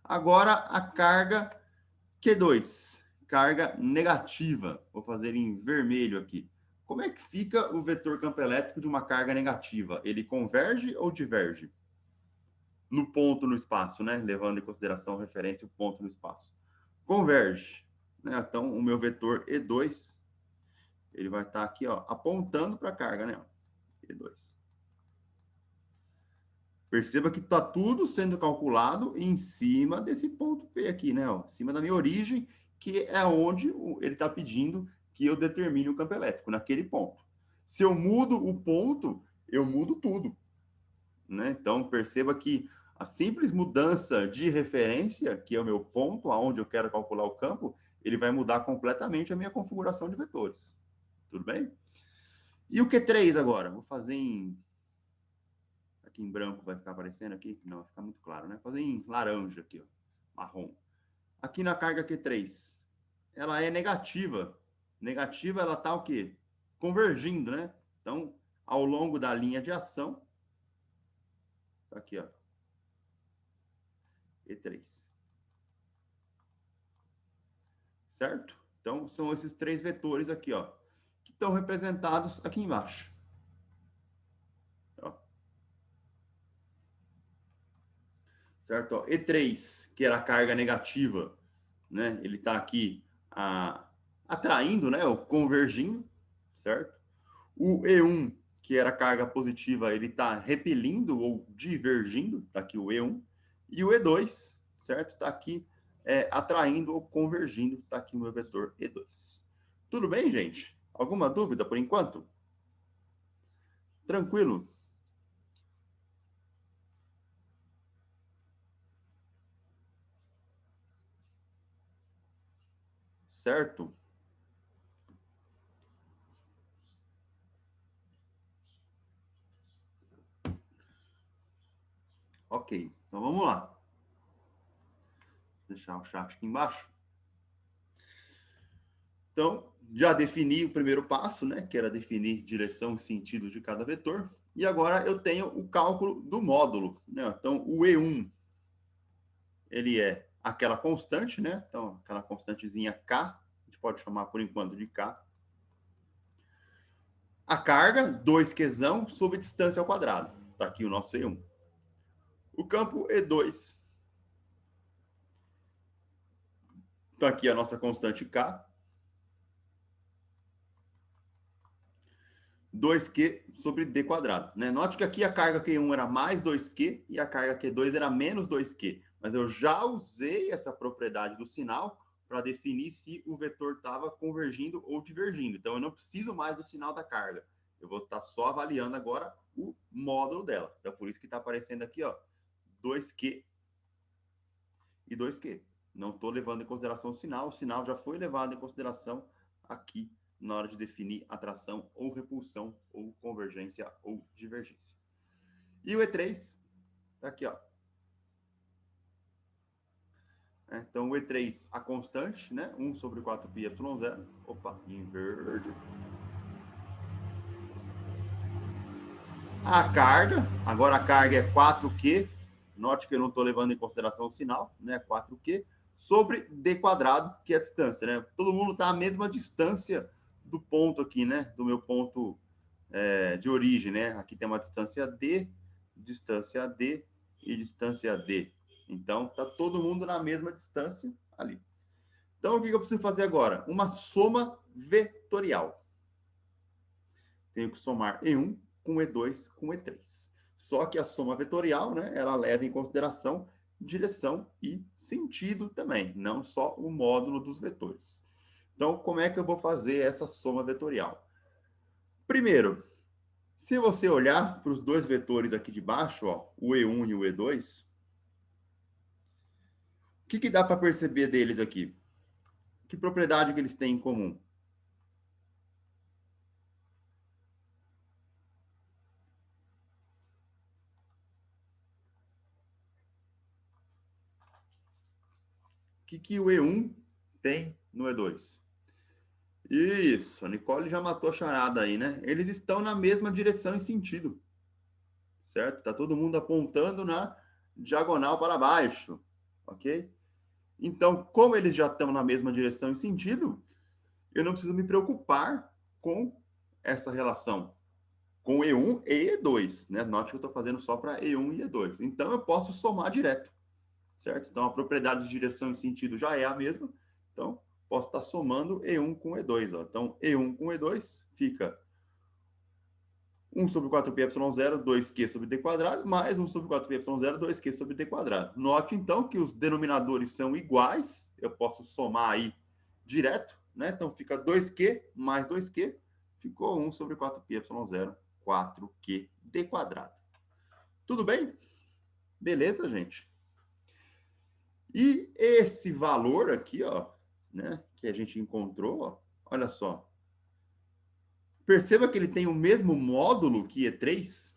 Agora, a carga Q2, carga negativa. Vou fazer em vermelho aqui. Como é que fica o vetor campo elétrico de uma carga negativa? Ele converge ou diverge? No ponto no espaço, né? Levando em consideração a referência o ponto no espaço. Converge. Né? Então, o meu vetor E2, ele vai estar aqui, ó, apontando para a carga, né? E2. Perceba que está tudo sendo calculado em cima desse ponto P aqui, né? Ó, em cima da minha origem, que é onde ele está pedindo que eu determine o campo elétrico, naquele ponto. Se eu mudo o ponto, eu mudo tudo. Né? Então, perceba que a simples mudança de referência, que é o meu ponto, aonde eu quero calcular o campo, ele vai mudar completamente a minha configuração de vetores. Tudo bem? E o Q3 agora? Vou fazer em... Aqui em branco vai ficar aparecendo aqui? Não, vai ficar muito claro, né? Vou fazer em laranja aqui, ó, marrom. Aqui na carga Q3, ela é negativa. Negativa, ela está o quê? Convergindo, né? Então, ao longo da linha de ação, tá aqui, ó, E3. Certo? Então, são esses três vetores aqui, ó, que estão representados aqui embaixo. Ó. Certo? Ó, E3, que era a carga negativa, né? Ele está aqui atraindo, né? Ou convergindo, certo? O E1, que era a carga positiva, ele está repelindo ou divergindo, está aqui o E1. E o E2, certo? Está aqui atraindo ou convergindo, está aqui o meu vetor E2. Tudo bem, gente? Alguma dúvida por enquanto? Tranquilo? Certo? Ok, então vamos lá. Vou deixar o chat aqui embaixo. Então, já defini o primeiro passo, né? Que era definir direção e sentido de cada vetor. E agora eu tenho o cálculo do módulo, né? Então, o E1, ele é aquela constante, né? Então, aquela constantezinha K, a gente pode chamar por enquanto de K. A carga, 2Qzão, sobre distância ao quadrado. Está aqui o nosso E1. O campo E2. Está aqui a nossa constante K. 2Q sobre D quadrado. Né? Note que aqui a carga Q1 era mais 2Q e a carga Q2 era menos 2Q. Mas eu já usei essa propriedade do sinal para definir se o vetor estava convergindo ou divergindo. Então, eu não preciso mais do sinal da carga. Eu vou estar só avaliando agora o módulo dela. Então, por isso que está aparecendo aqui, ó, 2Q e 2Q. Não estou levando em consideração o sinal já foi levado em consideração aqui na hora de definir atração ou repulsão, ou convergência ou divergência. E o E3 está aqui, ó. Então, o E3, a constante, né? 1 sobre 4πy0. Opa, em verde. A carga, agora a carga é 4Q. Note que eu não estou levando em consideração o sinal, né? 4Q sobre D quadrado, que é a distância, né? Todo mundo está à mesma distância do ponto aqui, né? Do meu ponto de origem, né? Aqui tem uma distância D e distância D. Então, tá todo mundo na mesma distância ali. Então, o que eu preciso fazer agora? Uma soma vetorial. tenho que somar E1 com E2 com E3. Só que a soma vetorial, né, ela leva em consideração direção e sentido também, não só o módulo dos vetores. Então, como é que eu vou fazer essa soma vetorial? Primeiro, se você olhar para os dois vetores aqui de baixo, ó, o E1 e o E2, o que dá para perceber deles aqui? Que propriedade que eles têm em comum? O que o E1 tem no E2? Isso, a Nicole já matou a charada aí, né? Eles estão na mesma direção e sentido, certo? Tá todo mundo apontando na diagonal para baixo, ok? Então, como eles já estão na mesma direção e sentido, eu não preciso me preocupar com essa relação, com E1 e E2, né? Note que eu estou fazendo só para E1 e E2. Então, eu posso somar direto, certo? Então, a propriedade de direção e sentido já é a mesma. Então, posso estar somando E1 com E2. Ó. Então, E1 com E2 fica 1 sobre 4πy0, 2q sobre d quadrado, mais 1 sobre 4πy0, 2q sobre d quadrado. Note, então, que os denominadores são iguais. Eu posso somar aí direto, né? Então, fica 2q mais 2q. Ficou 1 sobre 4πy0, 4q d quadrado. Tudo bem? Beleza, gente? E esse valor aqui, ó, né, que a gente encontrou, ó, olha só. Perceba que ele tem o mesmo módulo que E3,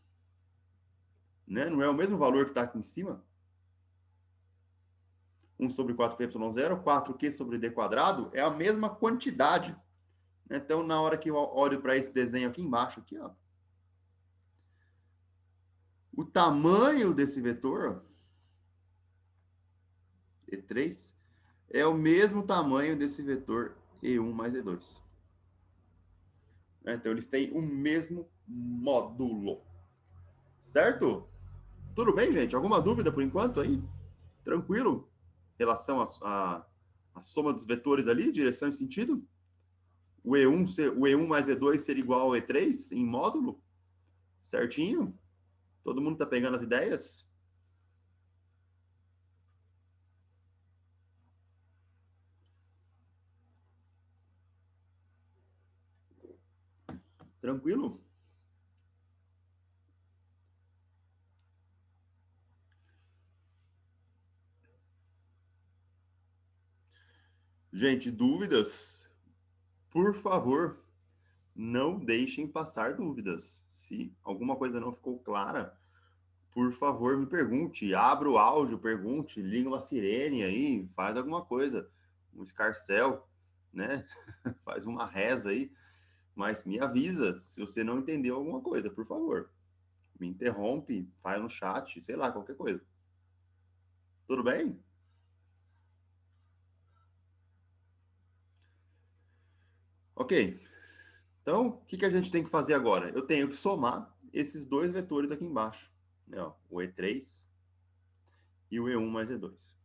né? Não é o mesmo valor que está aqui em cima. 1 sobre 4πy0, 4q sobre d quadrado, é a mesma quantidade. Então, na hora que eu olho para esse desenho aqui embaixo, aqui, ó, o tamanho desse vetor, E3, é o mesmo tamanho desse vetor E1 mais E2. Então, eles têm o mesmo módulo. Certo? Tudo bem, gente? Alguma dúvida por enquanto aí? Tranquilo? Em relação à soma dos vetores ali, direção e sentido? O E1 mais E2 ser igual ao E3 em módulo? Certinho? Todo mundo está pegando as ideias? Tranquilo? Gente, dúvidas? Por favor, não deixem passar dúvidas. Se alguma coisa não ficou clara, por favor, me pergunte. Abra o áudio, pergunte, liga uma sirene aí, faz alguma coisa. Um escarcel, né? Faz uma reza aí. Mas me avisa se você não entendeu alguma coisa, por favor. Me interrompe, faz no chat, sei lá, qualquer coisa. Tudo bem? Ok. Então, o que a gente tem que fazer agora? Eu tenho que somar esses dois vetores aqui embaixo. Né, ó, o E3 e o E1 mais E2.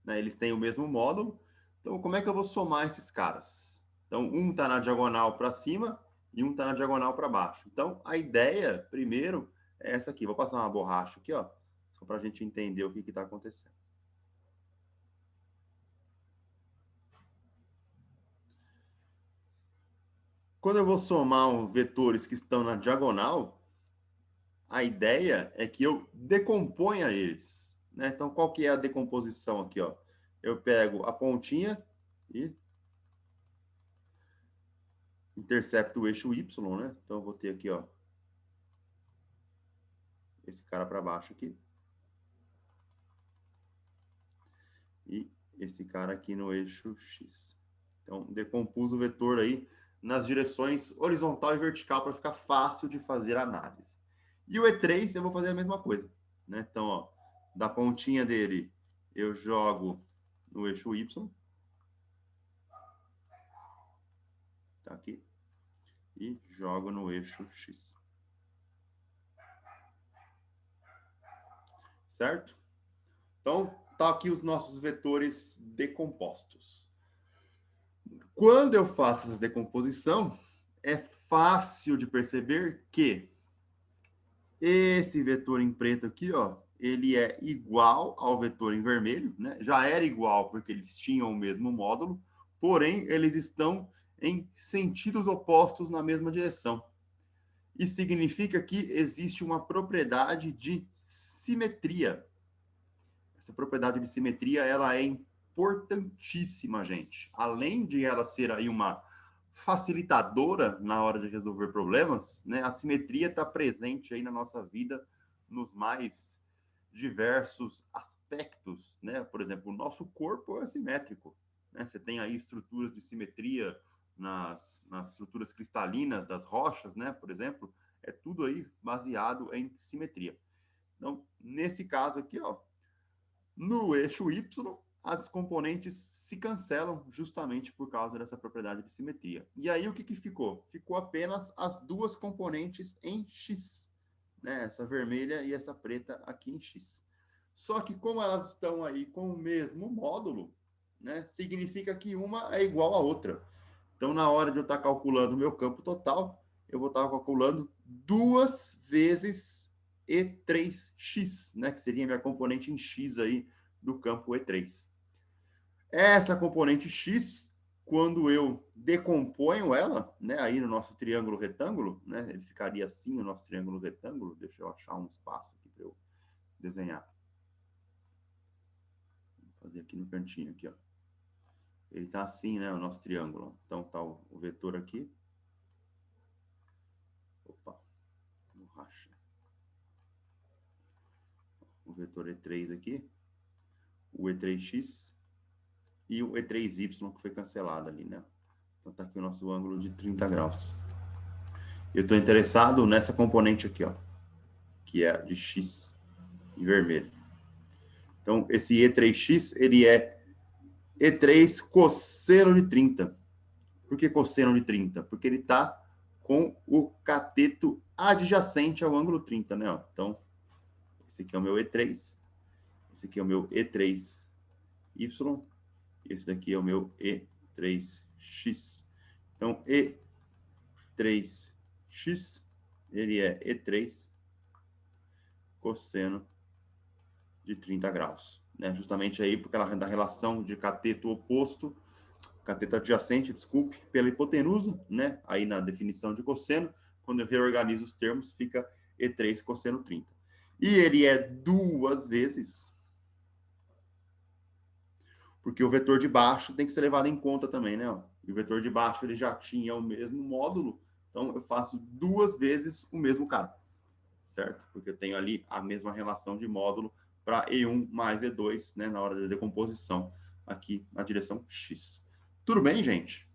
Né, eles têm o mesmo módulo. Então, como é que eu vou somar esses caras? Então, um está na diagonal para cima e um está na diagonal para baixo. Então, a ideia, primeiro, é essa aqui. Vou passar uma borracha aqui, ó, só para a gente entender o que está acontecendo. Quando eu vou somar os vetores que estão na diagonal, a ideia é que eu decomponha eles. Né? Então, qual que é a decomposição aqui? Ó? Eu pego a pontinha e intercepto o eixo Y, né? Então, eu vou ter aqui, ó, esse cara para baixo aqui. E esse cara aqui no eixo X. Então, decompus o vetor aí nas direções horizontal e vertical para ficar fácil de fazer a análise. E o E3 eu vou fazer a mesma coisa. Né? Então, ó, da pontinha dele eu jogo no eixo Y. Tá aqui. E jogo no eixo X. Certo? Então, tá aqui os nossos vetores decompostos. Quando eu faço essa decomposição, é fácil de perceber que esse vetor em preto aqui, ó, ele é igual ao vetor em vermelho, né? Já era igual porque eles tinham o mesmo módulo, porém eles estão em sentidos opostos na mesma direção. Isso significa que existe uma propriedade de simetria. Essa propriedade de simetria, ela é importantíssima, gente. Além de ela ser aí uma facilitadora na hora de resolver problemas, né? A simetria está presente aí na nossa vida nos mais diversos aspectos, né? Por exemplo, o nosso corpo é simétrico, né? Você tem aí estruturas de simetria nas estruturas cristalinas das rochas, né? Por exemplo, é tudo aí baseado em simetria. Então, nesse caso aqui, ó, no eixo Y, as componentes se cancelam justamente por causa dessa propriedade de simetria. E aí o que ficou? Ficou apenas as duas componentes em X, né? Essa vermelha e essa preta aqui em X. Só que como elas estão aí com o mesmo módulo, né? Significa que uma é igual à outra. Então, na hora de eu estar calculando o meu campo total, eu vou estar calculando 2 vezes E3x, né? Que seria a minha componente em X aí do campo E3. Essa componente X, quando eu decomponho ela, né? Aí no nosso triângulo retângulo, né? Ele ficaria assim, o nosso triângulo retângulo. Deixa eu achar um espaço aqui para eu desenhar. Vou fazer aqui no cantinho, aqui, ó. Ele tá assim, né? O nosso triângulo. Então tá o vetor aqui. Opa, borracha. O vetor E3 aqui, o E3x e o E3y que foi cancelado ali, né? Então tá aqui o nosso ângulo de 30 graus. Eu estou interessado nessa componente aqui, ó, que é de x em vermelho. Então esse E3x, ele é E3 cosseno de 30. Por que cosseno de 30? Porque ele está com o cateto adjacente ao ângulo 30, né? Ó. Então, esse aqui é o meu E3, esse aqui é o meu E3y, esse daqui é o meu E3x. Então, E3x, ele é E3 cosseno de 30 graus. Né? Justamente aí, porque ela da relação de cateto oposto, cateto adjacente, desculpe, pela hipotenusa, né? Aí na definição de cosseno, quando eu reorganizo os termos, fica E3 cosseno 30. E ele é 2 vezes, porque o vetor de baixo tem que ser levado em conta também, né? E o vetor de baixo ele já tinha o mesmo módulo, então eu faço 2 vezes o mesmo cara, certo? Porque eu tenho ali a mesma relação de módulo para E1 mais E2, né? Na hora da decomposição, aqui na direção X. Tudo bem, gente?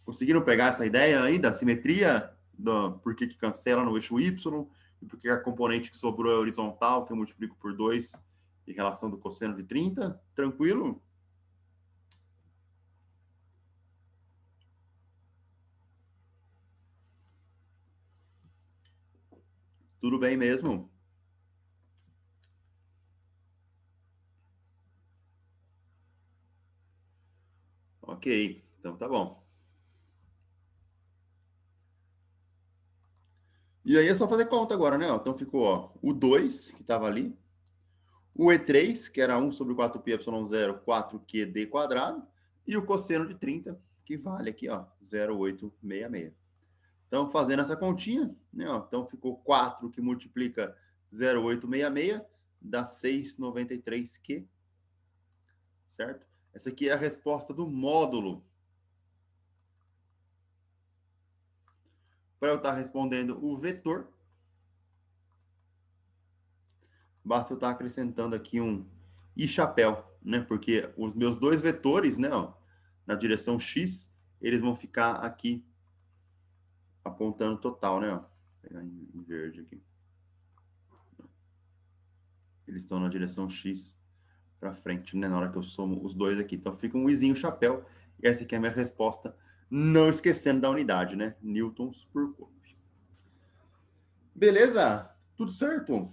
Conseguiram pegar essa ideia aí da simetria? Por que cancela no eixo Y? E por que a componente que sobrou é horizontal, que eu multiplico por 2 em relação do cosseno de 30? Tranquilo? Tudo bem mesmo? Ok, então tá bom. E aí é só fazer conta agora, né? Então ficou ó, o 2, que estava ali, o E3, que era 1 sobre 4πy0, 4qd quadrado, e o cosseno de 30, que vale aqui, ó, 0,866. Então, fazendo essa continha, né, ó, então ficou 4 que multiplica 0,866, dá 693Q, certo? Essa aqui é a resposta do módulo. Para eu estar respondendo o vetor, basta eu estar acrescentando aqui um i chapéu, né? Porque os meus dois vetores, né, ó, na direção x, eles vão ficar aqui apontando total, né? Ó. Vou pegar em verde aqui. Eles estão na direção x para frente, né? Na hora que eu somo os dois aqui. Então fica um izinho chapéu. E essa aqui é a minha resposta, não esquecendo da unidade, né? Newtons por Coulomb. Beleza? Tudo certo?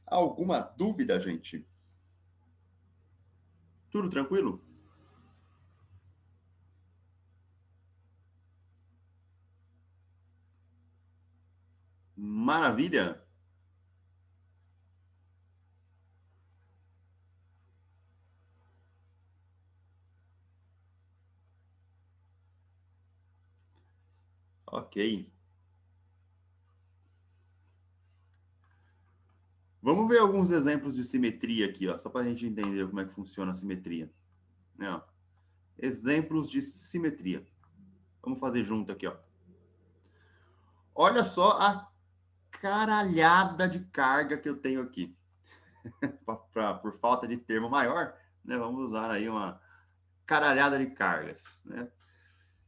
Alguma dúvida, gente? Tudo tranquilo? Maravilha. Ok. Vamos ver alguns exemplos de simetria aqui, ó, só para a gente entender como é que funciona a simetria. Né, ó. Exemplos de simetria. Vamos fazer junto aqui, ó. Olha só a caralhada de carga que eu tenho aqui. Por falta de termo maior, né, vamos usar aí uma caralhada de cargas, né?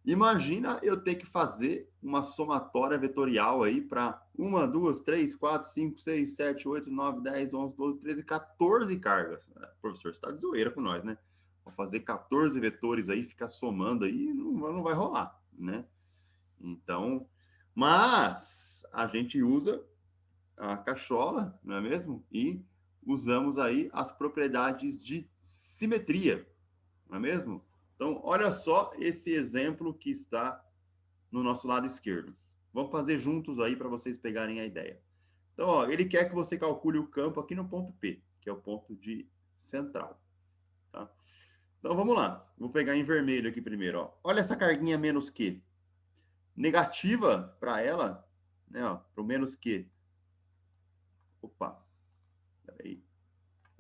Imagina eu ter que fazer uma somatória vetorial aí para 1, 2, 3, 4, 5, 6, 7, 8, 9, 10, 11, 12, 13, 14 cargas. Professor, você está de zoeira com nós, né? Vou fazer 14 vetores aí, ficar somando aí, não vai rolar, né? Então, mas a gente usa a cachola, não é mesmo? E usamos aí as propriedades de simetria, não é mesmo? Então, olha só esse exemplo que está no nosso lado esquerdo. Vamos fazer juntos aí para vocês pegarem a ideia. Então, ó, ele quer que você calcule o campo aqui no ponto P, que é o ponto de central. Tá? Então, vamos lá. Vou pegar em vermelho aqui primeiro. Ó. Olha essa carguinha menos Q. Negativa para ela, né, para o menos Q. Opa, peraí.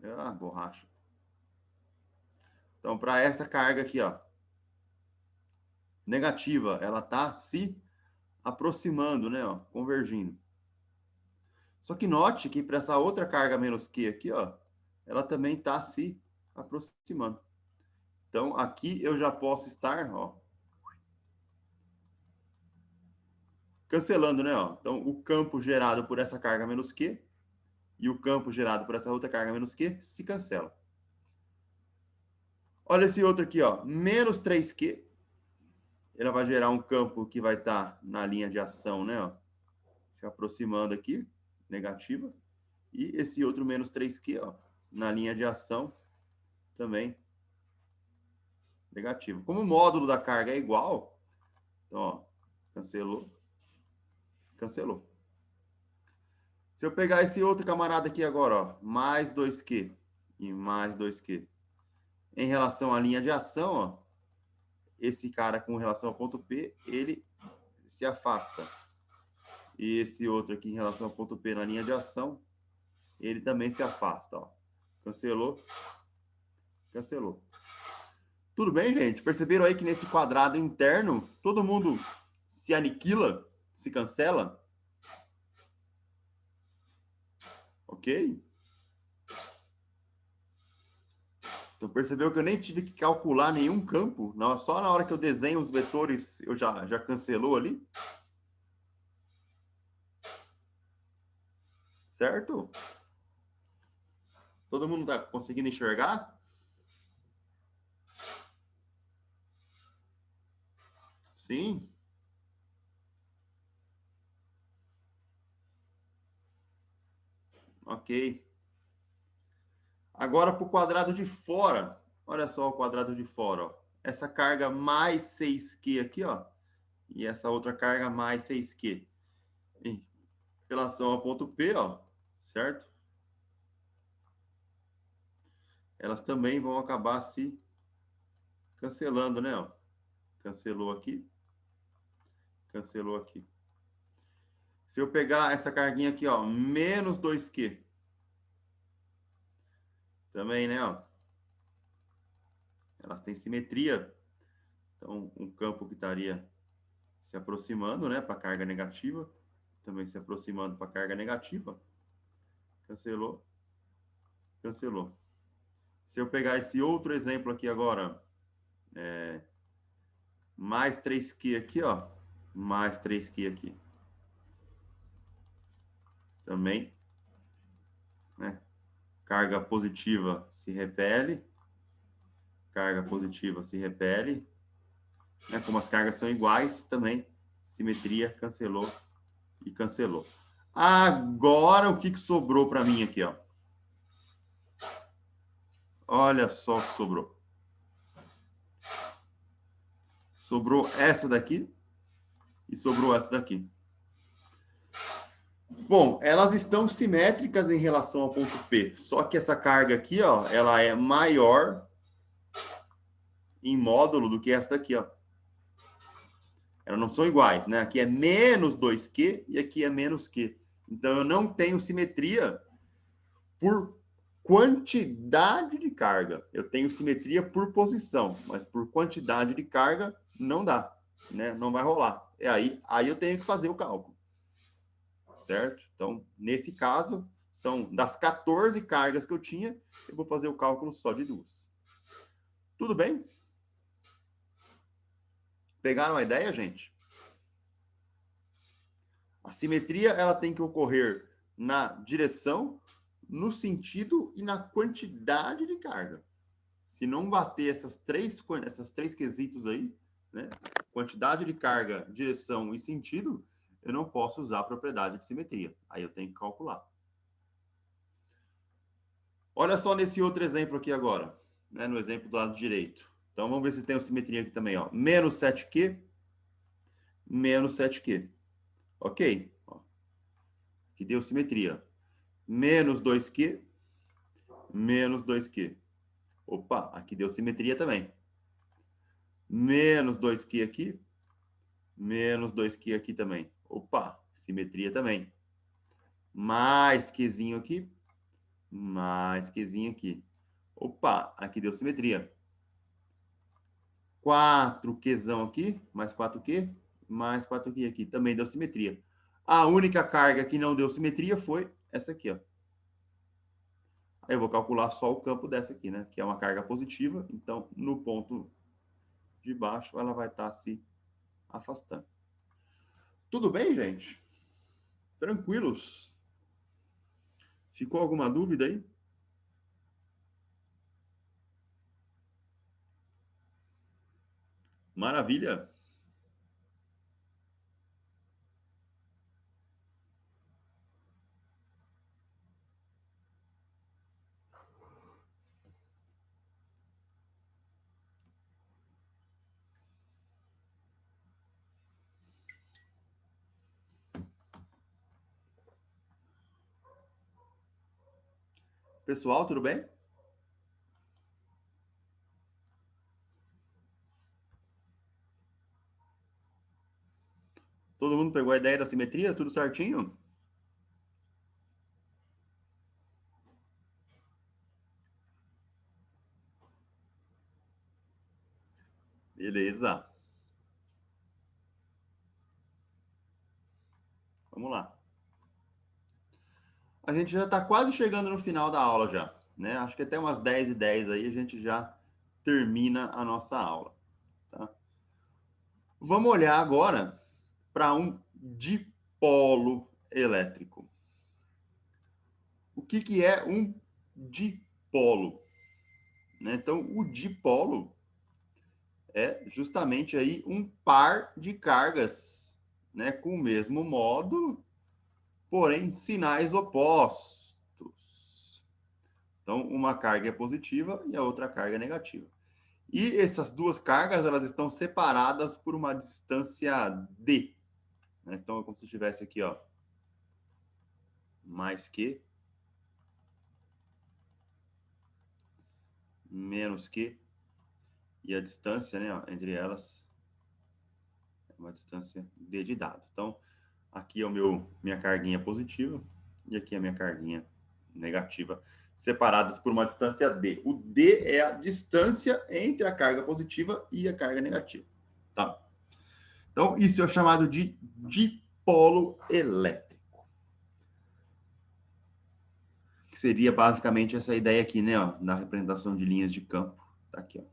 Ah, borracha. Então, para essa carga aqui, ó, negativa, ela está se aproximando, né, ó, convergindo. Só que note que para essa outra carga menos Q aqui, ó, ela também está se aproximando. Então, aqui eu já posso estar, ó, cancelando, né? Ó. Então, o campo gerado por essa carga menos Q e o campo gerado por essa outra carga menos Q se cancela. Olha esse outro aqui, ó, menos 3Q. Ele vai gerar um campo que vai estar na linha de ação, né? Ó, se aproximando aqui, negativa. E esse outro menos 3Q, ó, na linha de ação também negativo. Como o módulo da carga é igual, então, ó, cancelou, cancelou. Se eu pegar esse outro camarada aqui agora, ó, mais 2Q e mais 2Q, em relação à linha de ação, ó, esse cara com relação ao ponto P, ele se afasta. E esse outro aqui em relação ao ponto P na linha de ação, ele também se afasta, ó. Cancelou, cancelou. Tudo bem, gente? Perceberam aí que nesse quadrado interno, todo mundo se aniquila, se cancela? Ok? Então percebeu que eu nem tive que calcular nenhum campo? Não, só na hora que eu desenho os vetores, eu já cancelou ali? Certo? Todo mundo está conseguindo enxergar? Sim? Ok. Agora para o quadrado de fora. Olha só o quadrado de fora. Ó. Essa carga mais 6Q aqui, ó. E essa outra carga mais 6Q. Em relação ao ponto P, ó. Certo? Elas também vão acabar se cancelando, né? Ó. Cancelou aqui. Cancelou aqui. Se eu pegar essa carguinha aqui, ó, menos 2Q. Também, né? Ó, elas têm simetria. Então, um campo que estaria se aproximando, né, para a carga negativa, também se aproximando para a carga negativa. Cancelou, cancelou. Se eu pegar esse outro exemplo aqui agora, mais 3Q aqui, ó, mais 3Q aqui. Também, né? Carga positiva se repele, carga positiva se repele, né? Como as cargas são iguais, também simetria, cancelou e cancelou. Agora, o que sobrou para mim aqui, ó? Olha só o que sobrou. Sobrou essa daqui e sobrou essa daqui. Bom, elas estão simétricas em relação ao ponto P, só que essa carga aqui, ó, ela é maior em módulo do que essa daqui, ó. Elas não são iguais, né? Aqui é menos 2Q e aqui é menos Q. Então, eu não tenho simetria por quantidade de carga. Eu tenho simetria por posição, mas por quantidade de carga não dá, né? Não vai rolar. Aí eu tenho que fazer o cálculo, certo? Então, nesse caso, são das 14 cargas que eu tinha, eu vou fazer o cálculo só de duas. Tudo bem? Pegaram a ideia, gente? A simetria ela tem que ocorrer na direção, no sentido e na quantidade de carga. Se não bater essas três quesitos aí, né? Quantidade de carga, direção e sentido, eu não posso usar a propriedade de simetria. Aí eu tenho que calcular. Olha só nesse outro exemplo aqui agora, né? No exemplo do lado direito. Então vamos ver se tem simetria aqui também, ó. Menos 7Q, menos 7Q. Ok. Ó, aqui deu simetria. Menos 2Q, menos 2Q. Opa, aqui deu simetria também. Menos 2Q aqui, menos 2Q aqui também. Opa, simetria também. Mais Qzinho aqui, mais Qzinho aqui. Opa, aqui deu simetria. 4Qzão aqui, mais 4Q, mais 4Q aqui. Também deu simetria. A única carga que não deu simetria foi essa aqui, ó. Aí eu vou calcular só o campo dessa aqui, né? Que é uma carga positiva. Então, no ponto de baixo, ela vai estar se afastando. Tudo bem, gente? Tranquilos? Ficou alguma dúvida aí? Maravilha. Pessoal, tudo bem? Todo mundo pegou a ideia da simetria? Tudo certinho? Beleza. Vamos lá. A gente já está quase chegando no final da aula já, né? Acho que até umas 10h10 aí a gente já termina a nossa aula, tá? Vamos olhar agora para um dipolo elétrico. O que que é um dipolo? Né? Então, o dipolo é justamente aí um par de cargas, né, com o mesmo módulo, porém sinais opostos. Então, uma carga é positiva e a outra carga é negativa. E essas duas cargas, elas estão separadas por uma distância d. Né? Então, é como se eu tivesse aqui, ó, mais que, menos que, e a distância, né, ó, entre elas é uma distância d de dado. Então, aqui é minha carguinha positiva e aqui é a minha carguinha negativa, separadas por uma distância d. O d é a distância entre a carga positiva e a carga negativa, tá? Então, isso é chamado de dipolo elétrico. Que seria basicamente essa ideia aqui, né, ó, na representação de linhas de campo. Tá aqui, ó.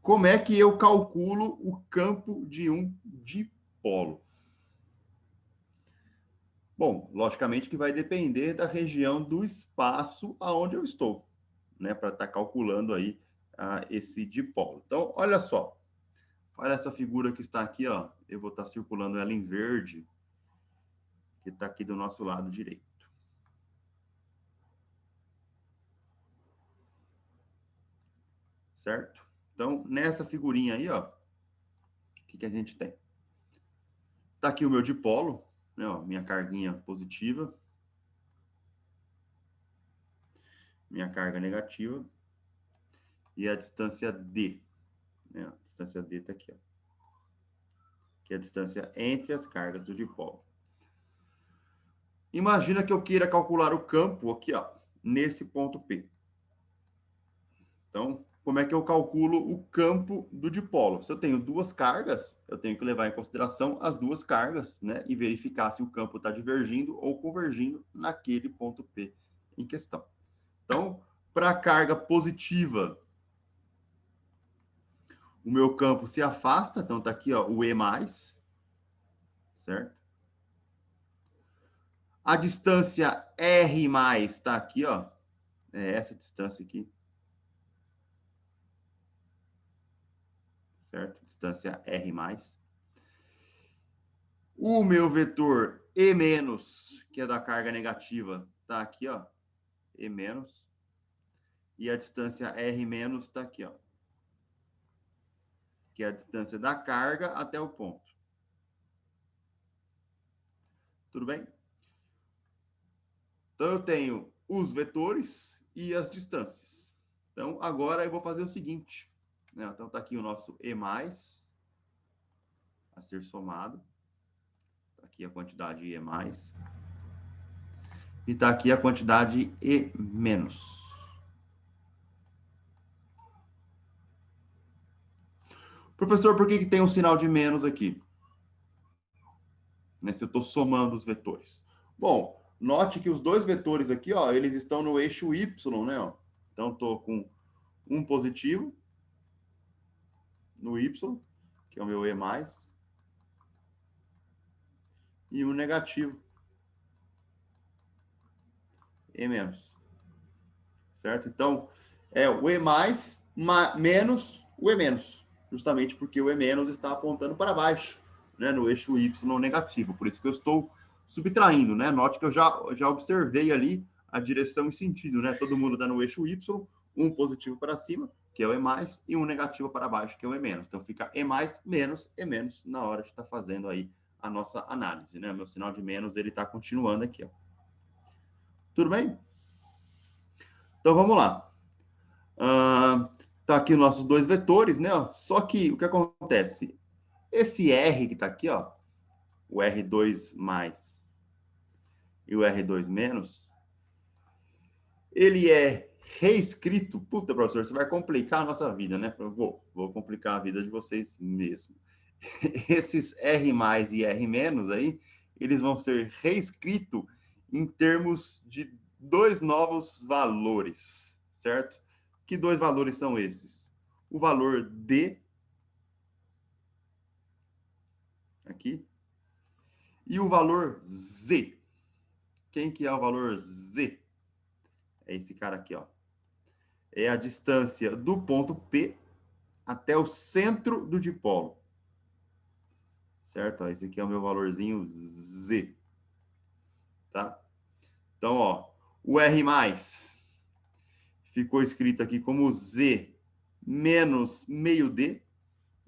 Como é que eu calculo o campo de um dipolo? Bom, logicamente que vai depender da região do espaço aonde eu estou, né, para estar calculando aí esse dipolo. Então, olha só. Olha essa figura que está aqui, ó. Eu vou estar circulando ela em verde, que está aqui do nosso lado direito. Certo? Então, nessa figurinha aí, ó, o que a gente tem? Está aqui o meu dipolo, né, ó, minha carguinha positiva, minha carga negativa, e a distância D. Né? A distância D está aqui, ó, que é a distância entre as cargas do dipolo. Imagina que eu queira calcular o campo aqui, ó, nesse ponto P. Então, como é que eu calculo o campo do dipolo? Se eu tenho duas cargas, eu tenho que levar em consideração as duas cargas, né? E verificar se o campo está divergindo ou convergindo naquele ponto P em questão. Então, para a carga positiva, o meu campo se afasta, então está aqui, ó, o E+, certo? A distância R+, está aqui, ó, é essa distância aqui, certo? Distância R+. O meu vetor E-, que é da carga negativa, está aqui, ó, E-. E a distância R- está aqui, ó, que é a distância da carga até o ponto. Tudo bem? Então, eu tenho os vetores e as distâncias. Então, agora eu vou fazer o seguinte. Né? Então, está aqui o nosso E+, a ser somado. Está aqui a quantidade E+. E está aqui a quantidade E-. Professor, por que tem um sinal de menos aqui? Né, se eu estou somando os vetores. Bom, note que os dois vetores aqui, ó, eles estão no eixo Y, né? Ó. Então, estou com um positivo no Y, que é o meu E+, e um negativo, E-. Certo? Então, é o E+, menos o E-, justamente porque o E- está apontando para baixo, né, no eixo Y negativo. Por isso que eu estou subtraindo, né? Note que eu já observei ali a direção e sentido, né? Todo mundo está no eixo Y, um positivo para cima, que é o E+, e um negativo para baixo, que é o E-. Então, fica E+, menos E-, na hora de estar fazendo aí a nossa análise, né? Meu sinal de menos, ele está continuando aqui, ó. Tudo bem? Então, vamos lá. Tá aqui os nossos dois vetores, né? Só que o que acontece? Esse R que tá aqui, ó, o R2 mais e o R2 menos, ele é reescrito. Puta, professor, você vai complicar a nossa vida, né? Eu vou complicar a vida de vocês mesmo. Esses R mais e R menos aí, eles vão ser reescritos em termos de dois novos valores, certo? Que dois valores são esses? O valor D aqui, e o valor Z. Quem que é o valor Z? É esse cara aqui, ó. É a distância do ponto P até o centro do dipolo. Certo? Ó, esse aqui é o meu valorzinho Z. Tá? Então, ó, o R+, ficou escrito aqui como Z menos meio D,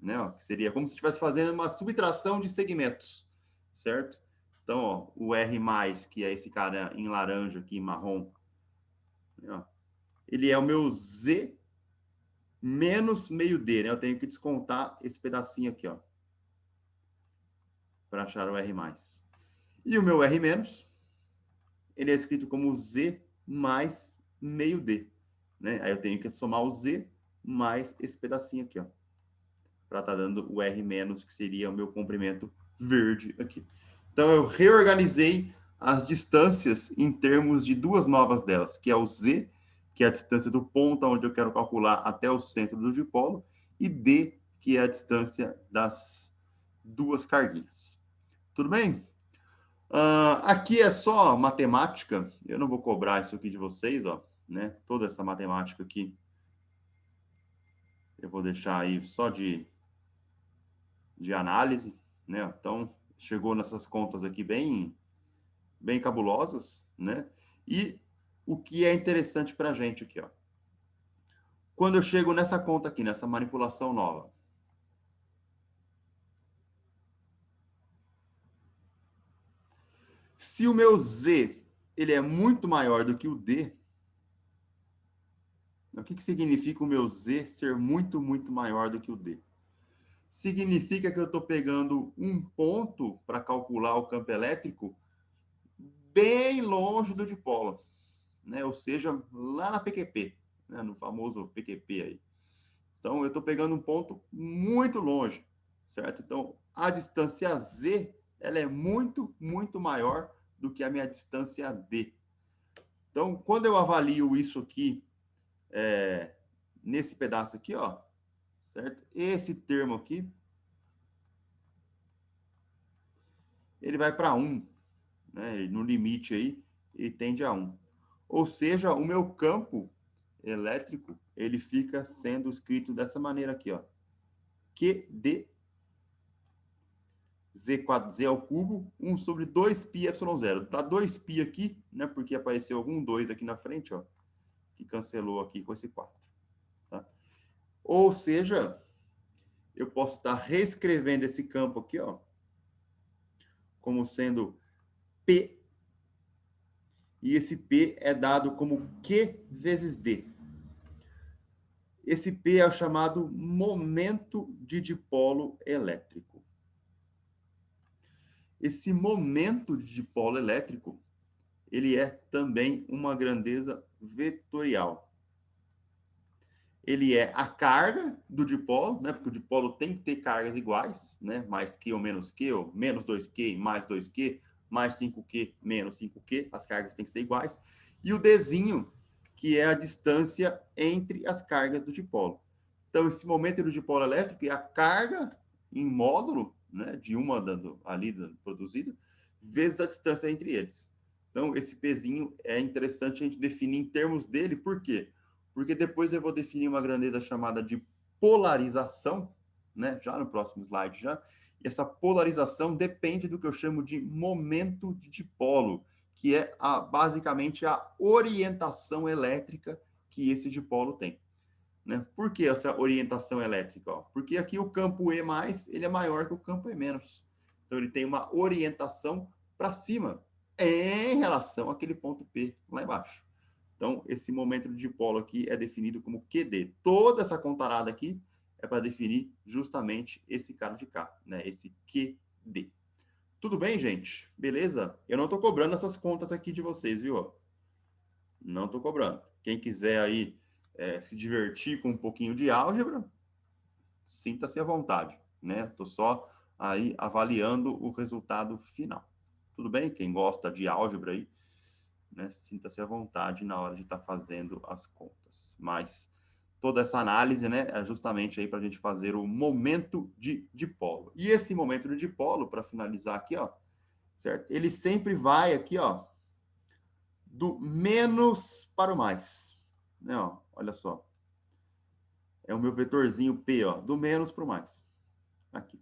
né? Ó, que seria como se estivesse fazendo uma subtração de segmentos, certo? Então, ó, o R+, que é esse cara em laranja aqui, marrom, né, ó, ele é o meu Z menos meio D, né? Eu tenho que descontar esse pedacinho aqui, ó, para achar o R+. E o meu R-, ele é escrito como Z mais meio D, né? Aí eu tenho que somar o Z mais esse pedacinho aqui, ó, para estar dando o R-, que seria o meu comprimento verde aqui. Então, eu reorganizei as distâncias em termos de duas novas delas, que é o Z, que é a distância do ponto onde eu quero calcular até o centro do dipolo, e D, que é a distância das duas carguinhas. Tudo bem? Aqui é só matemática, eu não vou cobrar isso aqui de vocês, ó, né? Toda essa matemática aqui, eu vou deixar aí só de análise, né? Então, chegou nessas contas aqui bem cabulosas, né? E o que é interessante para a gente aqui, ó. Quando eu chego nessa conta aqui, nessa manipulação nova, Se o meu Z ele é muito maior do que o D, o que significa o meu Z ser muito, muito maior do que o D? Significa que eu estou pegando um ponto para calcular o campo elétrico bem longe do dipolo, né? Ou seja, lá na PQP, né? No famoso PQP aí. Então, eu estou pegando um ponto muito longe, certo? Então, a distância Z, ela é muito, muito maior do que a minha distância D. Então, quando eu avalio isso aqui, nesse pedaço aqui, ó, certo? Esse termo aqui, ele vai para 1, né? No limite aí, ele tende a 1. Ou seja, o meu campo elétrico, ele fica sendo escrito dessa maneira aqui, ó. QD Z4, Z ao cubo, 1 sobre 2π ε0. Tá 2π aqui, né? Porque apareceu algum 2 aqui na frente, ó, que cancelou aqui com esse 4. Tá? Ou seja, eu posso estar reescrevendo esse campo aqui, ó, como sendo P, e esse P é dado como Q vezes D. Esse P é o chamado momento de dipolo elétrico. Esse momento de dipolo elétrico, ele é também uma grandeza vetorial. Ele é a carga do dipolo, né? Porque o dipolo tem que ter cargas iguais, né? Mais Q ou menos Q, ou menos 2Q, mais 2Q, mais 5Q, menos 5Q, as cargas têm que ser iguais. E o Dzinho, que é a distância entre as cargas do dipolo. Então, esse momento do dipolo elétrico é a carga em módulo, né? De uma ali produzida, vezes a distância entre eles. Então, esse Pzinho é interessante a gente definir em termos dele, por quê? Porque depois eu vou definir uma grandeza chamada de polarização, né? Já no próximo slide já. E essa polarização depende do que eu chamo de momento de dipolo, que é basicamente a orientação elétrica que esse dipolo tem. Né? Por que essa orientação elétrica? Ó? Porque aqui o campo E+, ele é maior que o campo E-. Então ele tem uma orientação para cima em relação àquele ponto P lá embaixo. Então, esse momento de dipolo aqui é definido como QD. Toda essa contarada aqui é para definir justamente esse cara de cá, né? Esse QD. Tudo bem, gente? Beleza? Eu não estou cobrando essas contas aqui de vocês, viu? Não estou cobrando. Quem quiser aí se divertir com um pouquinho de álgebra, sinta-se à vontade, né? Estou só aí avaliando o resultado final. Tudo bem? Quem gosta de álgebra aí, né, sinta-se à vontade na hora de estar fazendo as contas. Mas toda essa análise, né, é justamente aí para a gente fazer o momento de dipolo. E esse momento de dipolo, para finalizar aqui, ó, certo? Ele sempre vai aqui, ó, do menos para o mais. Né, ó, olha só. É o meu vetorzinho P, ó, do menos para o mais. Aqui.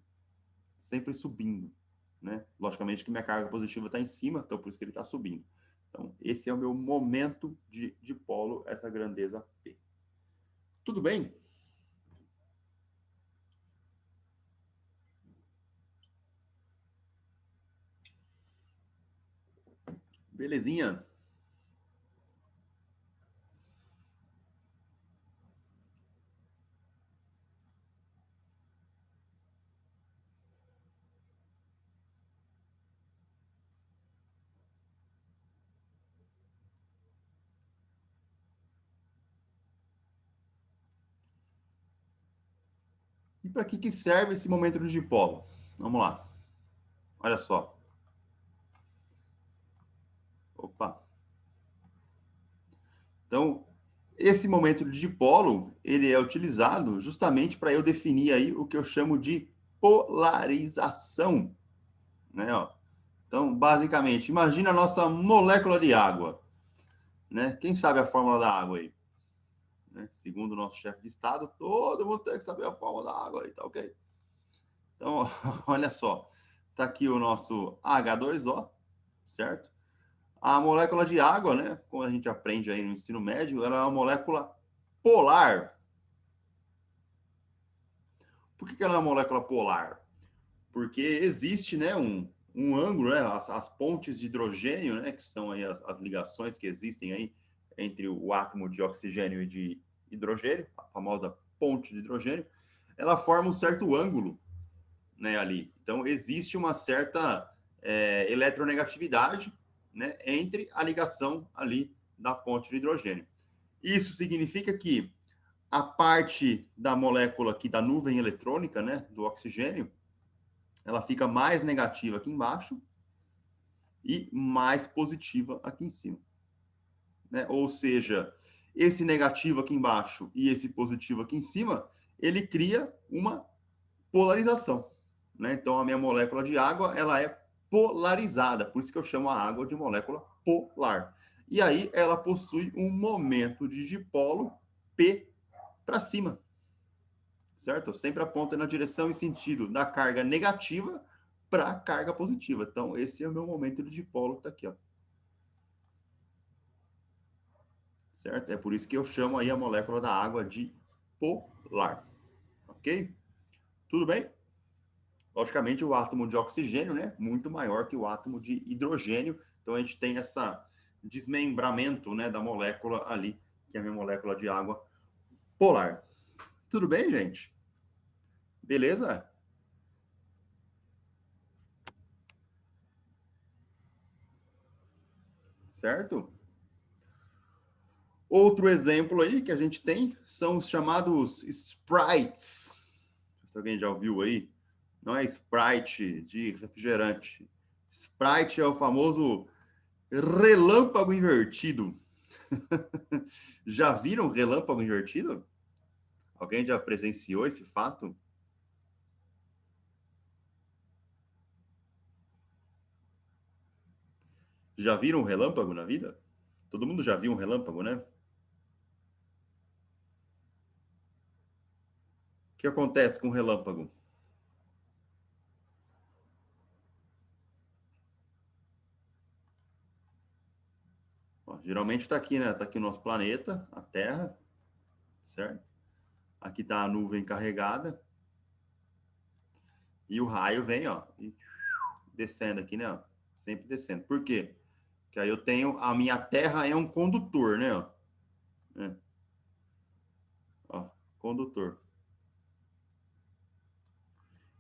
Sempre subindo. Né? Logicamente que minha carga positiva está em cima, então por isso que ele está subindo. Então, esse é o meu momento de dipolo, essa grandeza P. Tudo bem? Belezinha? E para que serve esse momento de dipolo? Vamos lá. Olha só. Opa. Então, esse momento de dipolo, ele é utilizado justamente para eu definir aí o que eu chamo de polarização, né? Ó. Então, basicamente, imagina a nossa molécula de água, né? Quem sabe a fórmula da água aí? Né? Segundo o nosso chefe de Estado, todo mundo tem que saber a fórmula da água aí, tá ok? Então, olha só, tá aqui o nosso H2O, certo? A molécula de água, né, como a gente aprende aí no ensino médio, ela é uma molécula polar. Por que ela é uma molécula polar? Porque existe, né, um ângulo, né? As pontes de hidrogênio, né? Que são aí as ligações que existem aí entre o átomo de oxigênio e de hidrogênio, a famosa ponte de hidrogênio, ela forma um certo ângulo, né, ali. Então, existe uma certa eletronegatividade, né, entre a ligação ali da ponte de hidrogênio. Isso significa que a parte da molécula aqui da nuvem eletrônica, né, do oxigênio, ela fica mais negativa aqui embaixo e mais positiva aqui em cima, né? Ou seja, esse negativo aqui embaixo e esse positivo aqui em cima, ele cria uma polarização, né? Então a minha molécula de água, ela é polarizada, por isso que eu chamo a água de molécula polar. E aí ela possui um momento de dipolo P para cima, certo? Eu sempre aponto na direção e sentido da carga negativa para a carga positiva. Então esse é o meu momento de dipolo que está aqui, ó. Certo? É por isso que eu chamo aí a molécula da água de polar. Ok? Tudo bem? Logicamente, o átomo de oxigênio, né, muito maior que o átomo de hidrogênio. Então, a gente tem esse desmembramento, né, da molécula ali, que é a minha molécula de água polar. Tudo bem, gente? Beleza? Certo? Outro exemplo aí que a gente tem são os chamados sprites. Se alguém já ouviu aí, não é Sprite de refrigerante. Sprite é o famoso relâmpago invertido. Já viram relâmpago invertido? Alguém já presenciou esse fato? Já viram um relâmpago na vida? Todo mundo já viu um relâmpago, né? O que acontece com o relâmpago? Ó, geralmente está aqui, né? Está aqui o nosso planeta, a Terra, certo? Aqui está a nuvem carregada e o raio vem, ó, e descendo aqui, né? Ó, sempre descendo. Por quê? Porque aí eu tenho a minha Terra é um condutor, né? Ó, é, ó, condutor.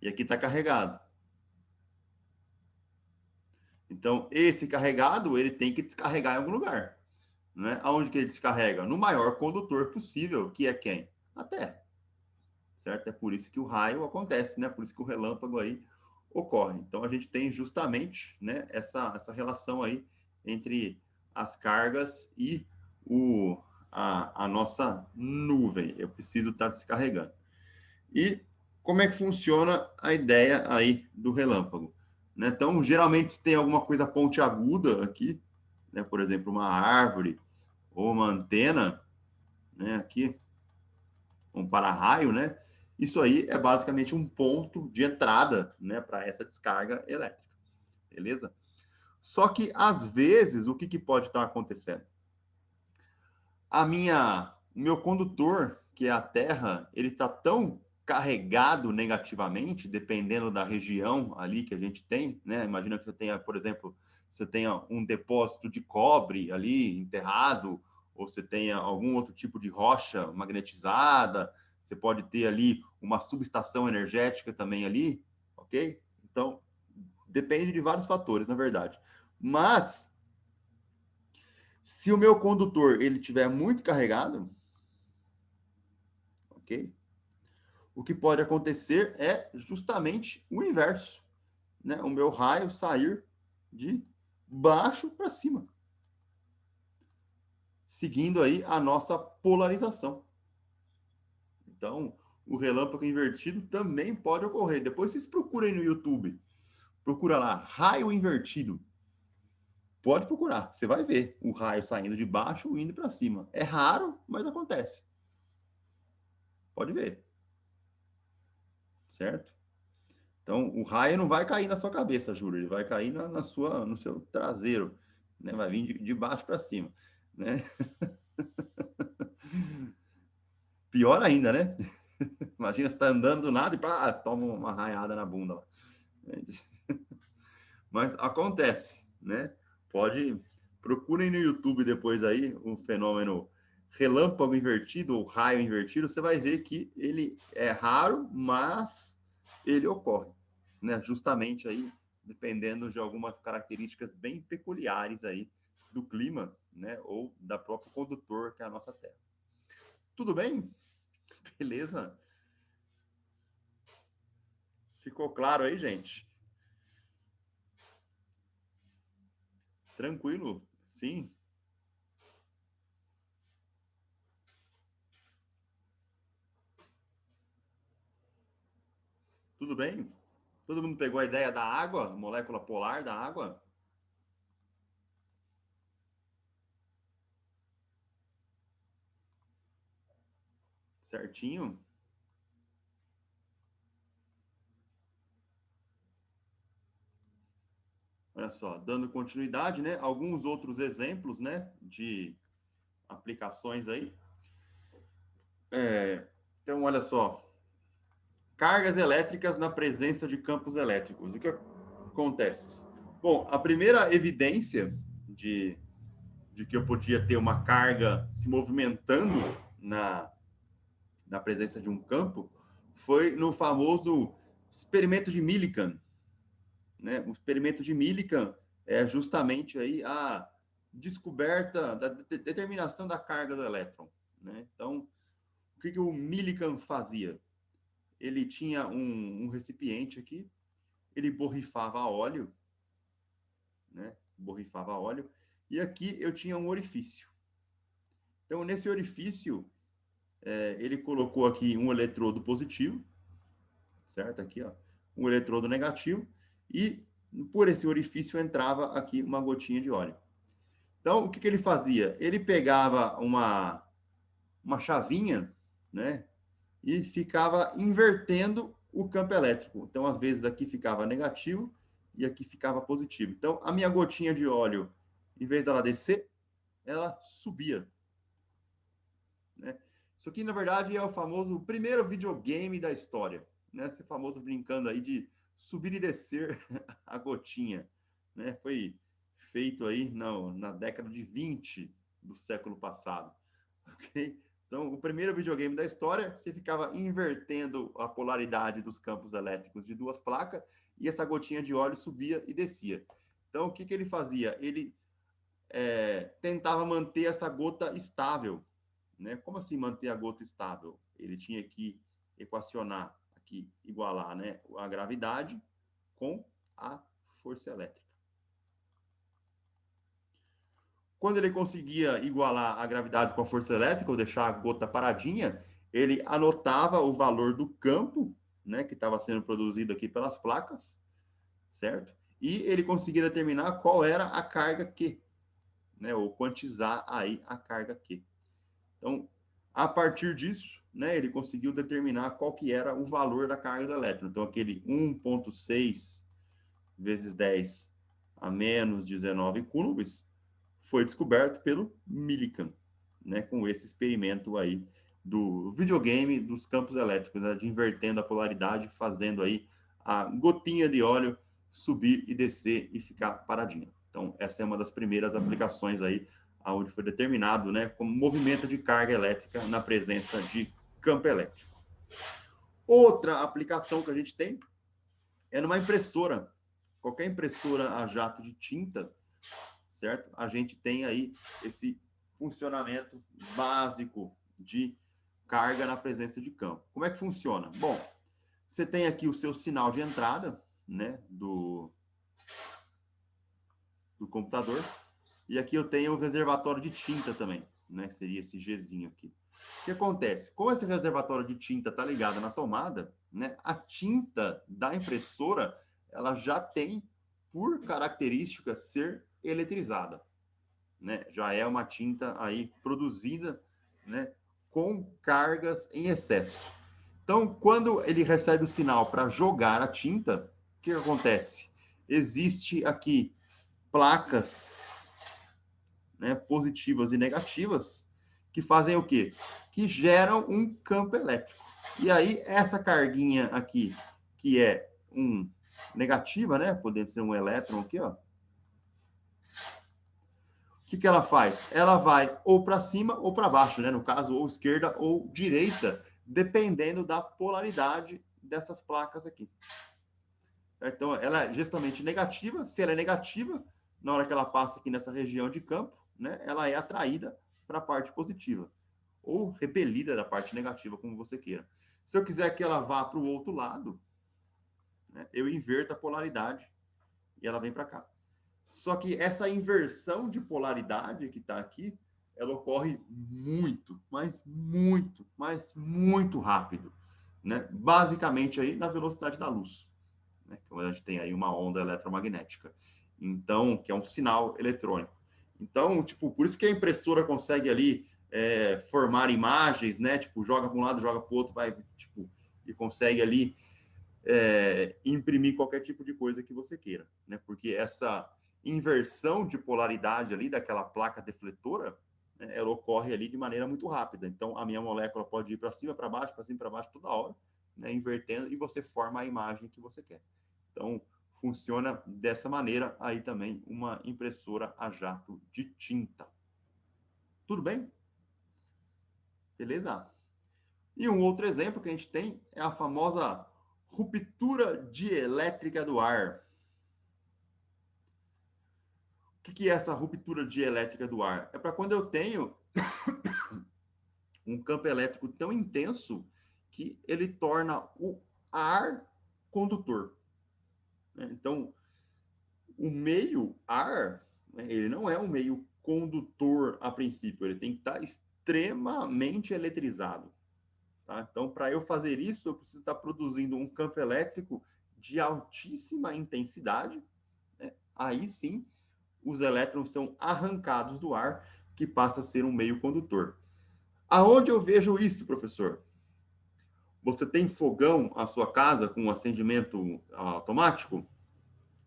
E aqui está carregado. Então, esse carregado, ele tem que descarregar em algum lugar, né? Aonde que ele descarrega? No maior condutor possível, que é quem? A Terra, certo? É por isso que o raio acontece, né? Por isso que o relâmpago aí ocorre. Então, a gente tem justamente, né, essa relação aí entre as cargas e a nossa nuvem. Eu preciso estar descarregando. E como é que funciona a ideia aí do relâmpago? Né? Então, geralmente tem alguma coisa pontiaguda aqui, né? Por exemplo, uma árvore ou uma antena, né? Aqui, um para-raio, né? Isso aí é basicamente um ponto de entrada, né? Para essa descarga elétrica, beleza? Só que, às vezes, o que pode estar acontecendo? O meu condutor, que é a Terra, ele está tão carregado negativamente, dependendo da região ali que a gente tem, né? Imagina que você tenha, por exemplo, você tenha um depósito de cobre ali enterrado, ou você tenha algum outro tipo de rocha magnetizada, você pode ter ali uma subestação energética também ali, ok? Então, depende de vários fatores, na verdade. Mas se o meu condutor ele tiver muito carregado, ok? O que pode acontecer é justamente o inverso, né? O meu raio sair de baixo para cima, seguindo aí a nossa polarização. Então, o relâmpago invertido também pode ocorrer. Depois vocês procurem no YouTube, procura lá, raio invertido. Pode procurar, você vai ver o raio saindo de baixo e indo para cima. É raro, mas acontece. Pode ver, certo? Então, o raio não vai cair na sua cabeça, Júlio, ele vai cair no seu traseiro, né? Vai vir de baixo para cima, né? Pior ainda, né? Imagina você está andando do nada e toma uma raiada na bunda lá. Mas acontece, né? Procurem no YouTube depois aí o fenômeno relâmpago invertido ou raio invertido, você vai ver que ele é raro, mas ele ocorre, né? Justamente aí, dependendo de algumas características bem peculiares aí do clima, né? Ou da própria condutor que é a nossa Terra. Tudo bem? Beleza? Ficou claro aí, gente? Tranquilo? Sim? Tudo bem? Todo mundo pegou a ideia da água, molécula polar da água? Certinho? Olha só, dando continuidade, né? Alguns outros exemplos, né? De aplicações aí. Então, olha só. Cargas elétricas na presença de campos elétricos. O que acontece? Bom, a primeira evidência de, de que eu podia ter uma carga se movimentando na presença de um campo foi no famoso experimento de Millikan, né? O experimento de Millikan é justamente aí a descoberta da determinação da carga do elétron, né? Então, o que o Millikan fazia? Ele tinha um recipiente aqui, ele borrifava óleo, né? Borrifava óleo, e aqui eu tinha um orifício. Então, nesse orifício, ele colocou aqui um eletrodo positivo, certo? Aqui, ó, um eletrodo negativo, e por esse orifício entrava aqui uma gotinha de óleo. Então, o que ele fazia? Ele pegava uma chavinha, né? E ficava invertendo o campo elétrico. Então, às vezes, aqui ficava negativo e aqui ficava positivo. Então, a minha gotinha de óleo, em vez dela descer, ela subia, né? Isso aqui, na verdade, é o famoso primeiro videogame da história, né? Esse famoso brincando aí de subir e descer a gotinha, né? Foi feito aí na década de 20 do século passado, ok? Então, o primeiro videogame da história, você ficava invertendo a polaridade dos campos elétricos de duas placas e essa gotinha de óleo subia e descia. Então, o que ele fazia? Ele tentava manter essa gota estável, né? Como assim manter a gota estável? Ele tinha que equacionar, aqui, igualar, né, a gravidade com a força elétrica. Quando ele conseguia igualar a gravidade com a força elétrica, ou deixar a gota paradinha, ele anotava o valor do campo, né, que estava sendo produzido aqui pelas placas, certo? E ele conseguia determinar qual era a carga Q, né, ou quantizar aí a carga Q. Então, a partir disso, né, ele conseguiu determinar qual que era o valor da carga do elétron. Então, aquele 1,6 vezes 10 a menos 19 coulombs foi descoberto pelo Millikan, né, com esse experimento aí do videogame dos campos elétricos, né, de invertendo a polaridade, fazendo aí a gotinha de óleo subir e descer e ficar paradinha. Então, essa é uma das primeiras aplicações aí onde foi determinado, né, como movimento de carga elétrica na presença de campo elétrico. Outra aplicação que a gente tem é numa impressora. Qualquer impressora a jato de tinta, certo? A gente tem aí esse funcionamento básico de carga na presença de campo. Como é que funciona? Bom, você tem aqui o seu sinal de entrada, né, do computador, e aqui eu tenho o reservatório de tinta também, né, que seria esse Gzinho aqui. O que acontece? Como esse reservatório de tinta está ligado na tomada, né, a tinta da impressora ela já tem por característica ser eletrizada, né? Já é uma tinta aí produzida, né, com cargas em excesso. Então, quando ele recebe o sinal para jogar a tinta, o que acontece? Existe aqui placas, né, positivas e negativas que fazem o quê? Que geram um campo elétrico. E aí, essa carguinha aqui, que é negativa, né? Podendo ser um elétron aqui, ó. O que ela faz? Ela vai ou para cima ou para baixo, né? No caso, ou esquerda ou direita, dependendo da polaridade dessas placas aqui. Então, ela é justamente negativa. Se ela é negativa, na hora que ela passa aqui nessa região de campo, né? Ela é atraída para a parte positiva. Ou repelida da parte negativa, como você queira. Se eu quiser que ela vá para o outro lado, né, eu inverto a polaridade e ela vem para cá. Só que essa inversão de polaridade que está aqui, ela ocorre muito, mas muito rápido, né? Basicamente aí na velocidade da luz, né? Que a gente tem aí uma onda eletromagnética. Então, que é um sinal eletrônico. Então, tipo, por isso que a impressora consegue ali formar imagens, né? Tipo, joga para um lado, joga para o outro, vai, tipo, e consegue ali imprimir qualquer tipo de coisa que você queira, né? Porque essa inversão de polaridade ali daquela placa defletora, né, ela ocorre ali de maneira muito rápida. Então, a minha molécula pode ir para cima, para baixo, para cima, para baixo, toda hora, né, invertendo, e você forma a imagem que você quer. Então, funciona dessa maneira aí também uma impressora a jato de tinta. Tudo bem? Beleza? E um outro exemplo que a gente tem é a famosa ruptura dielétrica do ar. O que é essa ruptura dielétrica do ar? É para quando eu tenho um campo elétrico tão intenso que ele torna o ar condutor. Então, o meio ar, ele não é um meio condutor a princípio, ele tem que estar extremamente eletrizado. Tá? Então, para eu fazer isso, eu preciso estar produzindo um campo elétrico de altíssima intensidade. Né? Aí sim, os elétrons são arrancados do ar, que passa a ser um meio condutor. Aonde eu vejo isso, professor? Você tem fogão à sua casa com acendimento automático?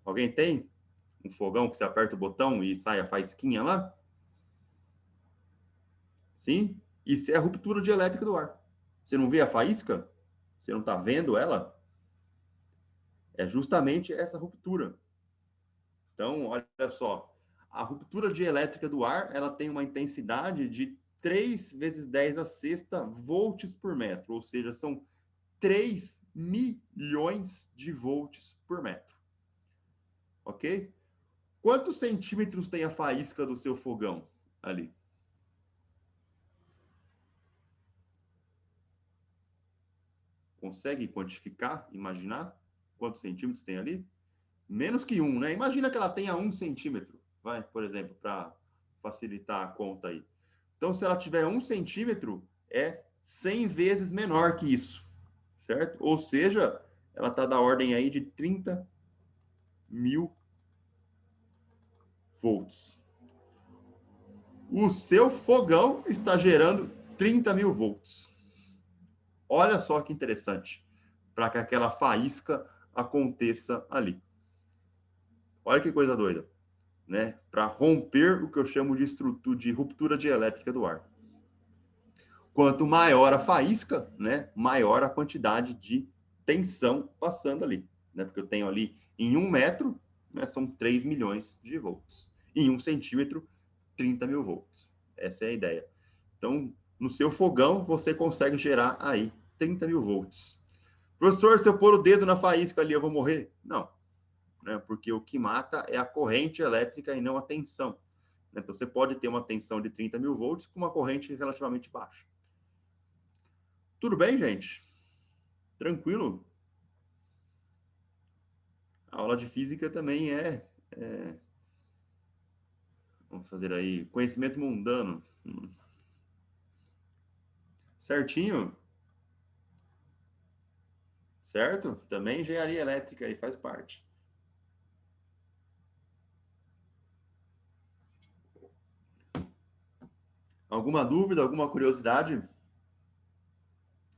Alguém tem? Um fogão que você aperta o botão e sai a faísquinha lá? Sim? Isso é a ruptura dielétrica do ar. Você não vê a faísca? Você não está vendo ela? É justamente essa ruptura. Então, olha só. A ruptura dielétrica do ar, ela tem uma intensidade de 3 vezes 10 a sexta volts por metro, ou seja, são 3 milhões de volts por metro. Ok? Quantos centímetros tem a faísca do seu fogão ali? Consegue quantificar, imaginar quantos centímetros tem ali? Menos que 1, né? Imagina que ela tenha 1 centímetro, vai, por exemplo, para facilitar a conta aí. Então, se ela tiver 1 centímetro, é 100 vezes menor que isso, certo? Ou seja, ela está da ordem aí de 30 mil volts. O seu fogão está gerando 30 mil volts. Olha só que interessante, para que aquela faísca aconteça ali. Olha que coisa doida, né? Para romper o que eu chamo de estrutura de ruptura dielétrica do ar. Quanto maior a faísca, né, maior a quantidade de tensão passando ali, né? Porque eu tenho ali em 1 metro, né, são 3 milhões de volts. Em 1 centímetro, 30 mil volts. Essa é a ideia. Então, no seu fogão, você consegue gerar aí 30 mil volts. Professor, se eu pôr o dedo na faísca ali, eu vou morrer? Não, né? Porque o que mata é a corrente elétrica e não a tensão. Então, você pode ter uma tensão de 30 mil volts com uma corrente relativamente baixa. Tudo bem, gente? Tranquilo? A aula de física também vamos fazer aí, conhecimento mundano. Certinho? Certo? Também engenharia elétrica aí faz parte. Alguma dúvida, alguma curiosidade?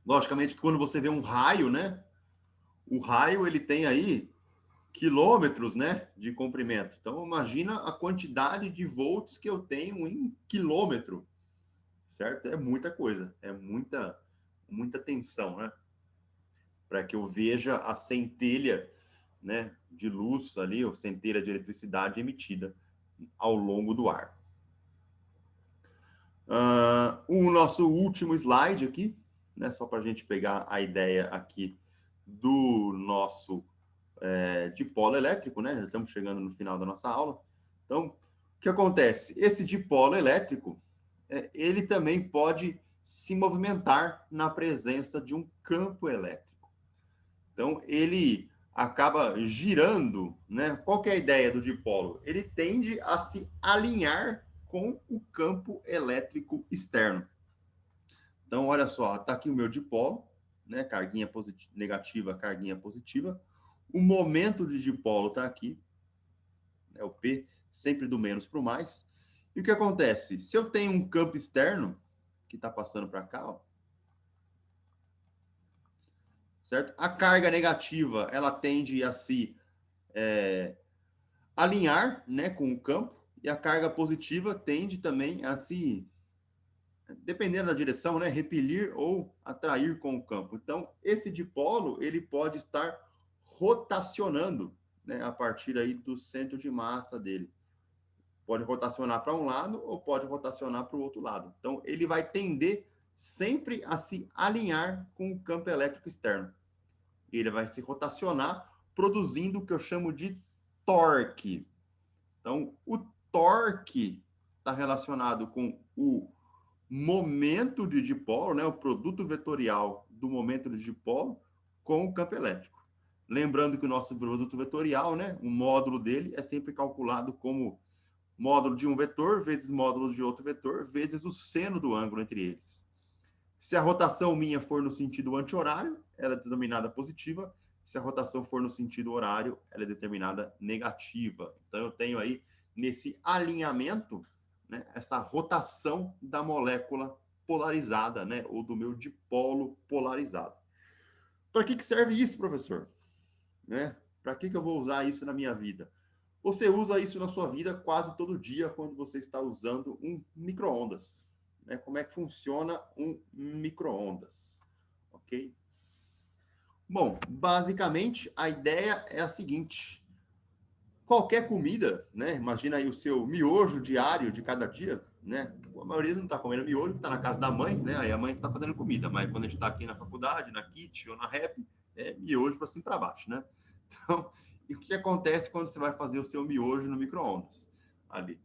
Logicamente que quando você vê um raio, né? O raio ele tem aí quilômetros, né, de comprimento. Então imagina a quantidade de volts que eu tenho em quilômetro, certo? É muita coisa, é muita tensão, né? Para que eu veja a centelha né, de luz ali, ou centelha de eletricidade emitida ao longo do ar. O nosso último slide aqui, né, só para a gente pegar a ideia aqui do nosso dipolo elétrico, né? Já estamos chegando no final da nossa aula. Então, o que acontece? Esse dipolo elétrico, ele também pode se movimentar na presença de um campo elétrico. Então, ele acaba girando, né? Qual que é a ideia do dipolo? Ele tende a se alinhar com o campo elétrico externo. Então, olha só, está aqui o meu dipolo, né? Carguinha negativa, carguinha positiva. O momento de dipolo está aqui, né? O P, sempre do menos para o mais. E o que acontece? Se eu tenho um campo externo, que está passando para cá, ó, certo? A carga negativa, ela tende a se alinhar, né, com o campo, e a carga positiva tende também a se, dependendo da direção, né, repelir ou atrair com o campo. Então, esse dipolo, ele pode estar rotacionando, né, a partir aí do centro de massa dele. Pode rotacionar para um lado ou pode rotacionar para o outro lado. Então, ele vai tender sempre a se alinhar com o campo elétrico externo. Ele vai se rotacionar, produzindo o que eu chamo de torque. Então, o torque está relacionado com o momento de dipolo, né, o produto vetorial do momento de dipolo com o campo elétrico. Lembrando que o nosso produto vetorial, né, o módulo dele é sempre calculado como módulo de um vetor vezes módulo de outro vetor vezes o seno do ângulo entre eles. Se a rotação minha for no sentido anti-horário, ela é determinada positiva. Se a rotação for no sentido horário, ela é determinada negativa. Então, eu tenho aí, nesse alinhamento, né, essa rotação da molécula polarizada, né, ou do meu dipolo polarizado. Para que serve isso, professor? Né? Para que eu vou usar isso na minha vida? Você usa isso na sua vida quase todo dia quando você está usando um micro-ondas. Né? Como é que funciona um micro-ondas? Ok? Bom, basicamente, a ideia é a seguinte. Qualquer comida, né? Imagina aí o seu miojo diário de cada dia, né? A maioria não está comendo miojo, está na casa da mãe, né? Aí a mãe está fazendo comida, mas quando a gente está aqui na faculdade, na KIT ou na REP, é miojo para cima e para baixo, né? Então, e o que acontece quando você vai fazer o seu miojo no micro-ondas? Ali.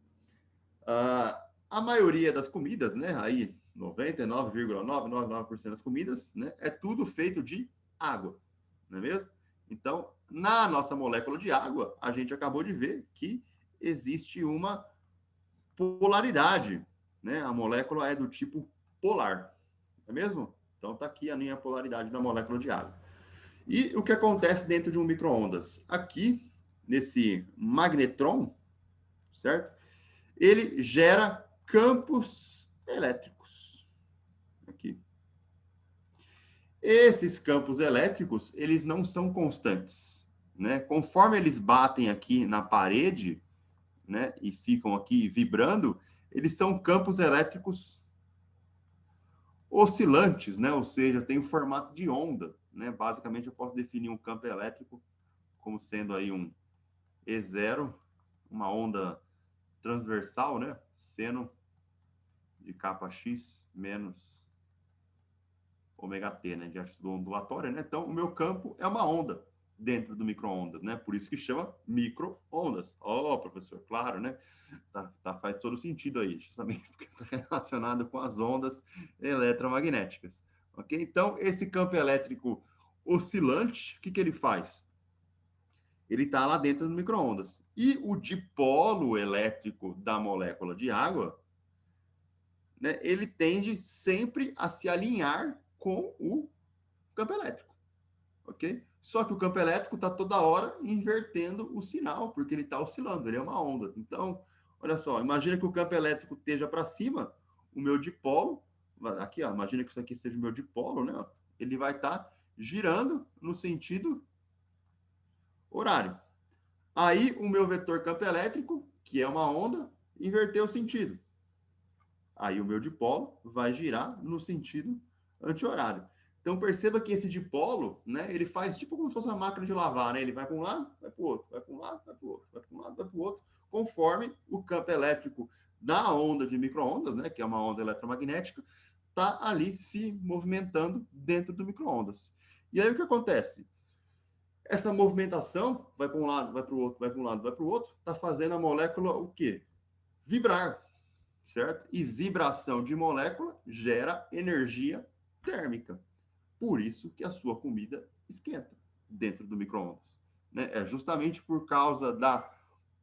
A maioria das comidas, né? Aí, 99,999% das comidas, né? É tudo feito de água, não é mesmo? Então, na nossa molécula de água, a gente acabou de ver que existe uma polaridade, né? A molécula é do tipo polar, não é mesmo? Então, está aqui a minha polaridade da molécula de água. E o que acontece dentro de um micro-ondas? Aqui, nesse magnetron, certo? Ele gera campos elétricos. Aqui. Esses campos elétricos, eles não são constantes, né? Conforme eles batem aqui na parede, né, e ficam aqui vibrando, eles são campos elétricos oscilantes, né? Ou seja, tem o formato de onda, né? Basicamente, eu posso definir um campo elétrico como sendo aí um E0, uma onda transversal, né? Seno de capa X menos ômega T, né? Já estudou ondulatória, né? Então, o meu campo é uma onda dentro do micro-ondas, né? Por isso que chama micro-ondas. Oh, professor, claro, né? Faz todo sentido aí, justamente porque está relacionado com as ondas eletromagnéticas. Ok? Então, esse campo elétrico oscilante, o que ele faz? Ele está lá dentro do micro-ondas. E o dipolo elétrico da molécula de água, né, ele tende sempre a se alinhar com o campo elétrico, ok? Só que o campo elétrico está toda hora invertendo o sinal, porque ele está oscilando, ele é uma onda. Então, olha só, imagina que o campo elétrico esteja para cima, o meu dipolo, aqui, ó, imagina que isso aqui seja o meu dipolo, né? Ele vai estar girando no sentido horário. Aí, o meu vetor campo elétrico, que é uma onda, inverteu o sentido. Aí o meu dipolo vai girar no sentido anti-horário. Então, perceba que esse dipolo, né, ele faz tipo como se fosse uma máquina de lavar, né? Ele vai para um lado, vai para o outro, vai para um lado, vai para o outro, vai para um lado, vai para o outro, conforme o campo elétrico da onda de micro-ondas, né, que é uma onda eletromagnética, está ali se movimentando dentro do micro-ondas. E aí o que acontece? Essa movimentação vai para um lado, vai para o outro, vai para um lado, vai para o outro, está fazendo a molécula o quê? Vibrar, certo? E vibração de molécula gera energia térmica. Por isso que a sua comida esquenta dentro do micro-ondas. Né? É justamente por causa da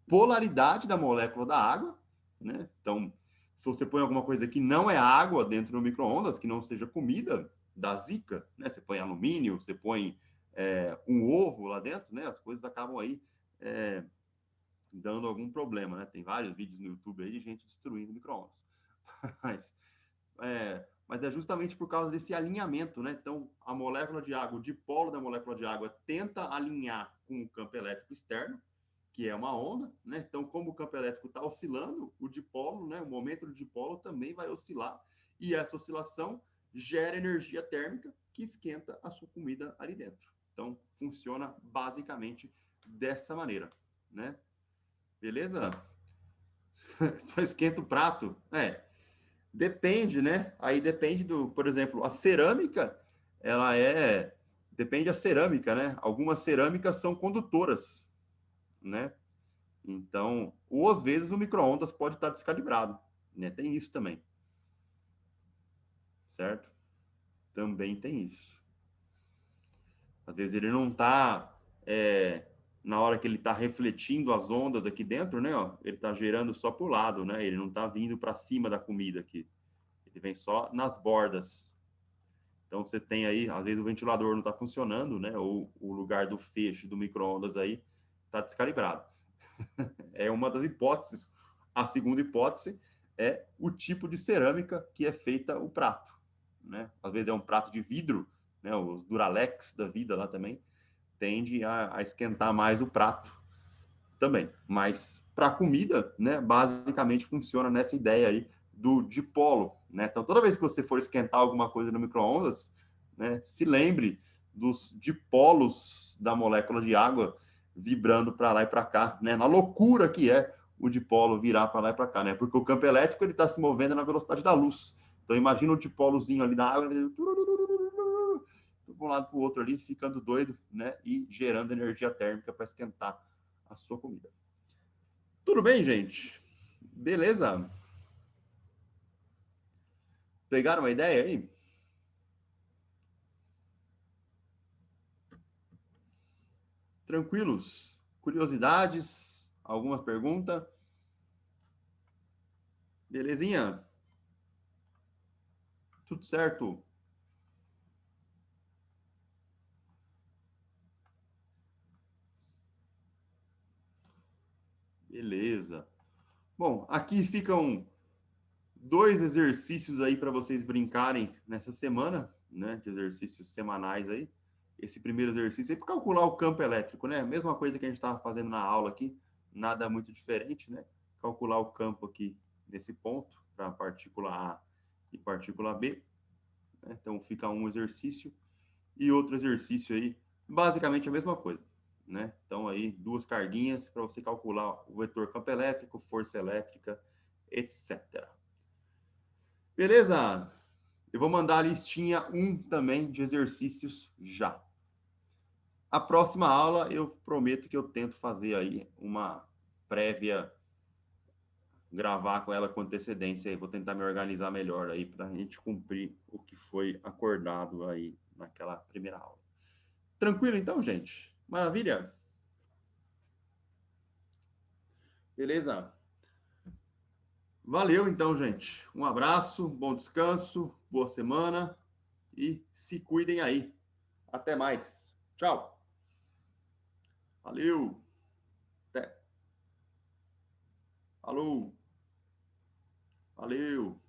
polaridade da molécula da água. Né? Então, se você põe alguma coisa que não é água dentro do micro-ondas, que não seja comida, dá zica. Né? Você põe alumínio, você põe um ovo lá dentro, né? As coisas acabam aí dando algum problema. Né? Tem vários vídeos no YouTube aí de gente destruindo micro-ondas. Mas é justamente por causa desse alinhamento, né? Então, a molécula de água, o dipolo da molécula de água tenta alinhar com o campo elétrico externo, que é uma onda, né? Então, como o campo elétrico está oscilando, o dipolo, né? O momento do dipolo também vai oscilar, e essa oscilação gera energia térmica que esquenta a sua comida ali dentro. Então, funciona basicamente dessa maneira, né? Beleza? Só esquenta o prato? Depende, né? Aí depende do, por exemplo, a cerâmica, depende da cerâmica, né? Algumas cerâmicas são condutoras, né? Então, ou às vezes o micro-ondas pode estar descalibrado, né? Tem isso também, certo? Também tem isso. Às vezes ele não está, na hora que ele está refletindo as ondas aqui dentro, né? Ó, ele está gerando só para o lado, né? Ele não está vindo para cima da comida aqui. Ele vem só nas bordas. Então, você tem aí, às vezes o ventilador não está funcionando, né? Ou o lugar do feixe do micro-ondas aí está descalibrado. É uma das hipóteses. A segunda hipótese é o tipo de cerâmica que é feita o prato, né? Às vezes é um prato de vidro, né? Os Duralex da vida lá também tende a esquentar mais o prato também. Mas para comida, né? Basicamente funciona nessa ideia aí do dipolo, né? Então, toda vez que você for esquentar alguma coisa no micro-ondas, né? Se lembre dos dipolos da molécula de água vibrando para lá e para cá, né? Na loucura que é o dipolo virar para lá e para cá, né? Porque o campo elétrico ele está se movendo na velocidade da luz. Então imagina o dipolozinho ali na água, de um lado para o outro ali, ficando doido, né? E gerando energia térmica para esquentar a sua comida. Tudo bem, gente? Beleza? Pegaram uma ideia aí? Tranquilos? Curiosidades? Alguma pergunta? Belezinha? Tudo certo? Beleza. Bom, aqui ficam 2 exercícios aí para vocês brincarem nessa semana, né? De exercícios semanais aí. Esse primeiro exercício é para calcular o campo elétrico, né? Mesma coisa que a gente estava fazendo na aula aqui, nada muito diferente, né? Calcular o campo aqui nesse ponto para a partícula A e partícula B. Né? Então fica um exercício e outro exercício aí, basicamente a mesma coisa, né? Então aí 2 carguinhas para você calcular o vetor campo elétrico, força elétrica, etc. Beleza? Eu vou mandar a listinha 1 também de exercícios já. A próxima aula eu prometo que eu tento fazer aí uma prévia, gravar com ela com antecedência. Vou tentar me organizar melhor aí para a gente cumprir o que foi acordado aí naquela primeira aula. Tranquilo então, gente? Maravilha? Beleza? Valeu então, gente. Um abraço, bom descanso, boa semana e se cuidem aí. Até mais. Tchau. Valeu. Até. Falou. Valeu.